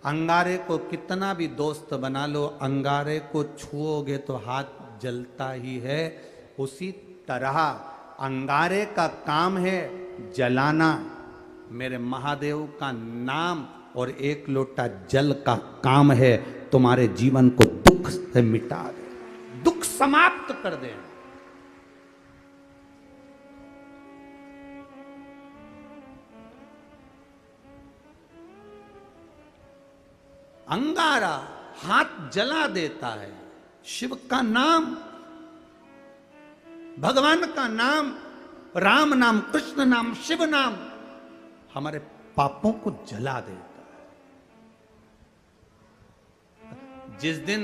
Speaker 1: अंगारे को कितना भी दोस्त बना लो, अंगारे को छुओगे तो हाथ जलता ही है। उसी तरह अंगारे का काम है जलाना, मेरे महादेव का नाम और एक लोटा जल का काम है तुम्हारे जीवन को दुख से मिटा दे, दुख समाप्त कर दे। अंगारा हाथ जला देता है। शिव का नाम, भगवान का नाम, राम नाम, कृष्ण नाम, शिव नाम हमारे पापों को जला देता है। जिस दिन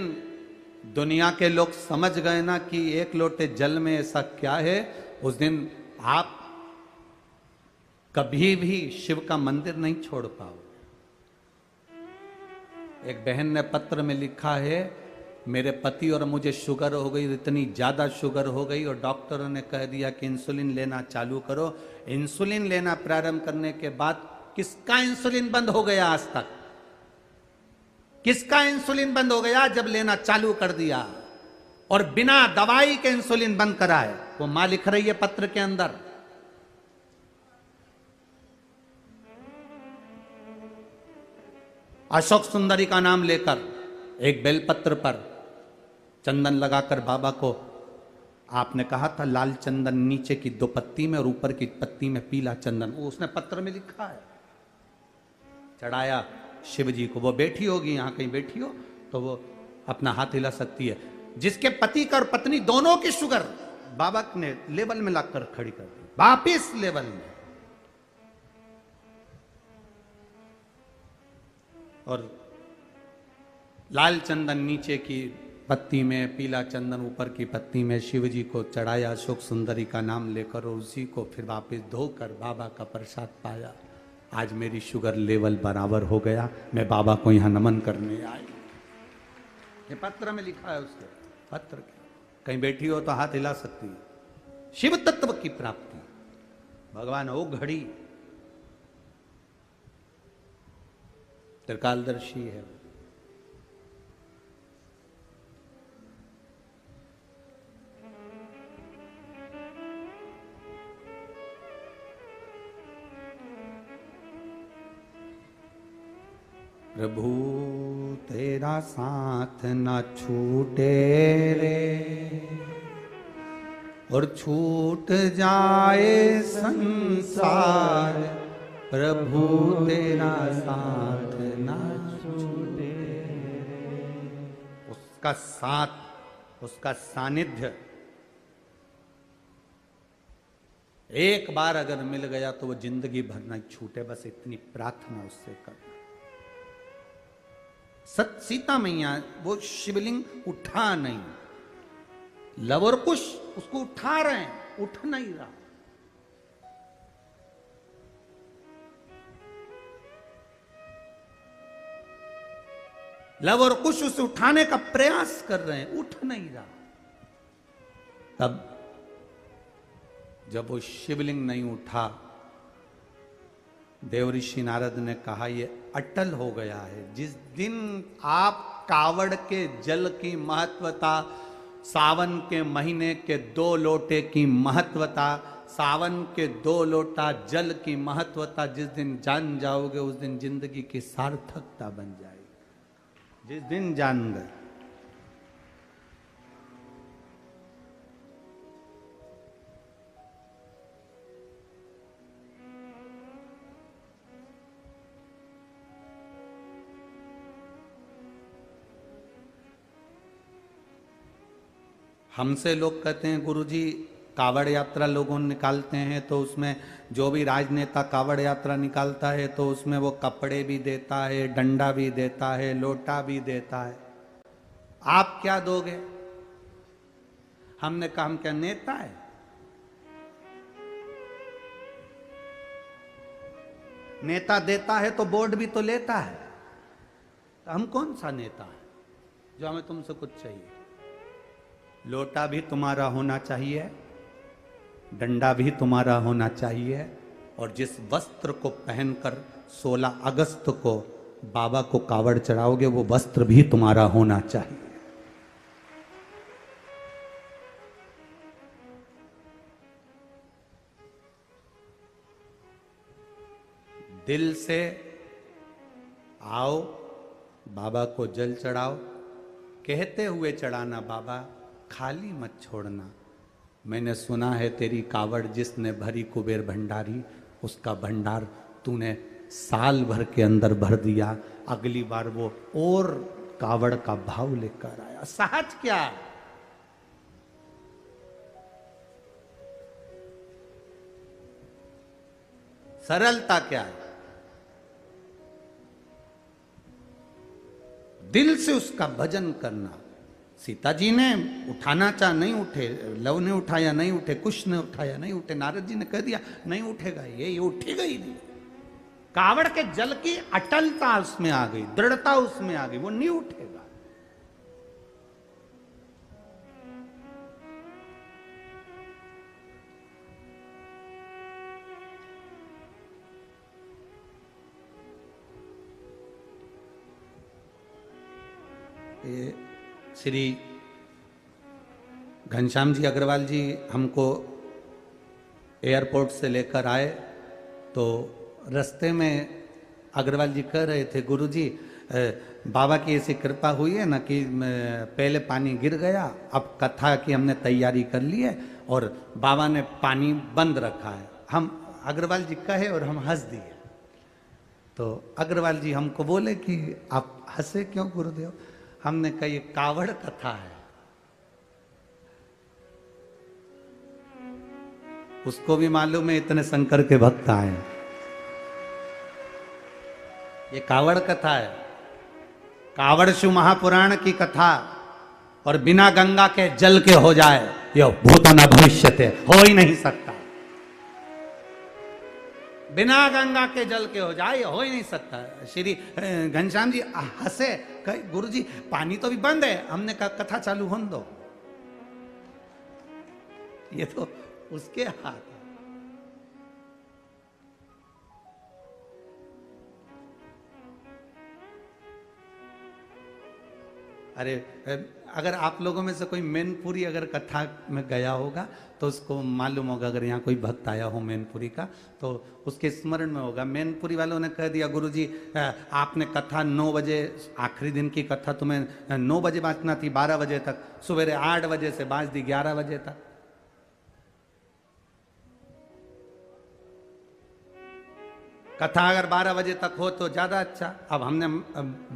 Speaker 1: दुनिया के लोग समझ गए ना कि एक लोटे जल में ऐसा क्या है, उस दिन आप कभी भी शिव का मंदिर नहीं छोड़ पाओ। एक बहन ने पत्र में लिखा है, मेरे पति और मुझे शुगर हो गई, इतनी ज्यादा शुगर हो गई और डॉक्टरों ने कह दिया कि इंसुलिन लेना चालू करो। इंसुलिन लेना प्रारंभ करने के बाद किसका इंसुलिन बंद हो गया आज तक? किसका इंसुलिन बंद हो गया जब लेना चालू कर दिया? और बिना दवाई के इंसुलिन बंद करा है। वो मां लिख रही है पत्र के अंदर। अशोक सुंदरी का नाम लेकर एक बेलपत्र पर चंदन लगाकर बाबा को आपने कहा था लाल चंदन नीचे की 2 पत्ती में और ऊपर की पत्ती में पीला चंदन, वो उसने पत्र में लिखा है, चढ़ाया शिव जी को। वो बैठी होगी यहां कहीं बैठी हो तो वो अपना हाथ हिला सकती है। जिसके पति का और पत्नी दोनों की शुगर बाबा ने लेवल में लाकर खड़ी कर दी, वापिस लेवल में। और लाल चंदन नीचे की पत्ती में, पीला चंदन ऊपर की पत्ती में शिव जी को चढ़ाया अशोक सुंदरी का नाम लेकर, और उसी को फिर वापस धोकर बाबा का प्रसाद पाया। आज मेरी शुगर लेवल बराबर हो गया, मैं बाबा को यहां नमन करने आई। ये पत्र में लिखा है उसके पत्र के। कहीं बैठी हो तो हाथ हिला सकती है। शिव तत्व की प्राप्ति, भगवान हो घड़ी त्रिकालदर्शी है। प्रभु तेरा साथ ना छूटे रे, और छूट जाए संसार, प्रभु तेरा साथ ना छूटे रे। उसका साथ, उसका सानिध्य एक बार अगर मिल गया तो वो जिंदगी भर ना छूटे। बस इतनी प्रार्थना उससे करना। सीता मैया वो शिवलिंग उठा नहीं, लव और कुश उसको उठा रहे हैं, उठ नहीं रहा। लव और कुश उसे उठाने का प्रयास कर रहे हैं, उठ नहीं रहा। तब जब वो शिवलिंग नहीं उठा, देवऋषि नारद ने कहा ये अटल हो गया है। जिस दिन आप कावड़ के जल की महत्वता, सावन के महीने के 2 लोटे की महत्वता, सावन के 2 लोटा जल की महत्वता जिस दिन जान जाओगे, उस दिन जिंदगी की सार्थकता बन जाएगी। जिस दिन जान गए। हमसे लोग कहते हैं गुरुजी कावड़ यात्रा लोगों निकालते हैं तो उसमें जो भी राजनेता कावड़ यात्रा निकालता है तो उसमें वो कपड़े भी देता है, डंडा भी देता है, लोटा भी देता है। आप क्या दोगे? हमने कहा हम क्या नेता है? नेता देता है तो बोर्ड भी तो लेता है। तो हम कौन सा नेता है जो हमें तुमसे कुछ चाहिए? लोटा भी तुम्हारा होना चाहिए, डंडा भी तुम्हारा होना चाहिए, और जिस वस्त्र को पहनकर 16 अगस्त को बाबा को कावड़ चढ़ाओगे वो वस्त्र भी तुम्हारा होना चाहिए। दिल से आओ, बाबा को जल चढ़ाओ, कहते हुए चढ़ाना बाबा खाली मत छोड़ना। मैंने सुना है तेरी कावड़ जिसने भरी कुबेर भंडारी, उसका भंडार तूने साल भर के अंदर भर दिया, अगली बार वो और कावड़ का भाव लेकर आया। सहज क्या है? सरलता क्या है? दिल से उसका भजन करना। सीता जी ने उठाना चाह नहीं उठे, लव ने उठाया नहीं उठे, कुश ने उठाया नहीं उठे, नारद जी ने कह दिया नहीं उठेगा, ये उठेगा ही नहीं। कावड़ के जल की अटलता उसमें आ गई, दृढ़ता उसमें आ गई, वो नहीं उठेगा। ये श्री घनश्याम जी अग्रवाल जी हमको एयरपोर्ट से लेकर आए, तो रास्ते में अग्रवाल जी कह रहे थे गुरुजी बाबा की ऐसी कृपा हुई है ना कि पहले पानी गिर गया, अब कथा की हमने तैयारी कर ली है और बाबा ने पानी बंद रखा है। हम अग्रवाल जी कहे और हम हंस दिए। तो अग्रवाल जी हमको बोले कि आप हंसे क्यों गुरुदेव? हमने कहा ये कावड़ कथा है, उसको भी मालूम है इतने शंकर के भक्त आए। ये कावड़ कथा है, कावड़ शिव महापुराण की कथा। और बिना गंगा के जल के हो जाए यो भूतो न भविष्यते, हो ही नहीं सकता। बिना गंगा के जल के हो जाए हो ही नहीं सकता। श्री घनश्याम जी हंसे, कहे गुरुजी पानी तो भी बंद है। हमने कहा कथा चालू होने दो, ये तो उसके हाथ है। अरे अगर आप लोगों में से कोई मैनपुरी अगर कथा में गया होगा तो उसको मालूम होगा। अगर यहाँ कोई भक्त आया हो मैनपुरी का तो उसके स्मरण में होगा। मैनपुरी वालों ने कह दिया गुरुजी आपने कथा 9 बजे, आखिरी दिन की कथा तुम्हें 9 बजे बांचना थी, 12 बजे तक, सवेरे 8 बजे से बांच दी 11 बजे तक। कथा अगर 12 बजे तक हो तो ज्यादा अच्छा। अब हमने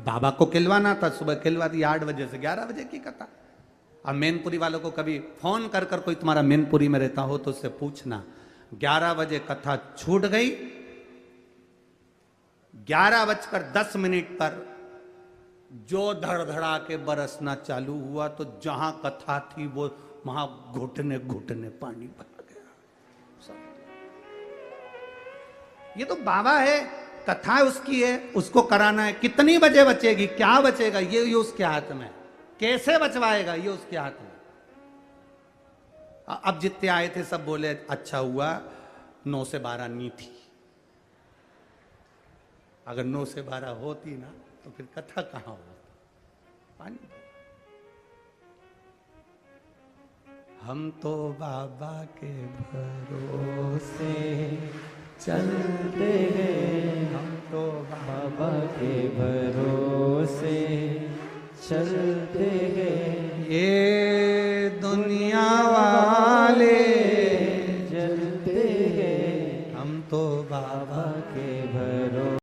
Speaker 1: बाबा को खिलवाना था, सुबह खिलवा दी 8 बजे से 11 बजे की कथा। अब मैनपुरी वालों को कभी फोन कर कर कोई तुम्हारा मैनपुरी में रहता हो तो उससे पूछना, 11 बजे कथा छूट गई, 11:10 पर जो धड़धड़ा के बरसना चालू हुआ तो जहां कथा थी वो वहां घुटने घुटने पानी भर गया। ये तो बाबा है, कथा उसकी है, उसको कराना है। कितनी बजे बचेगी, क्या बचेगा, ये उसके हाथ में। कैसे बचवाएगा, ये उसके हाथ में। अब जितने आए थे सब बोले अच्छा हुआ 9 से 12 नहीं थी। अगर 9 से 12 होती ना तो फिर कथा कहां होती। पानी हम तो बाबा के भरोसे
Speaker 2: चलते हैं,
Speaker 1: हम तो
Speaker 2: बाबा के भरोसे चलते हैं।
Speaker 1: ये दुनिया वाले
Speaker 2: जलते हैं,
Speaker 1: हम तो बाबा
Speaker 2: के भरोसे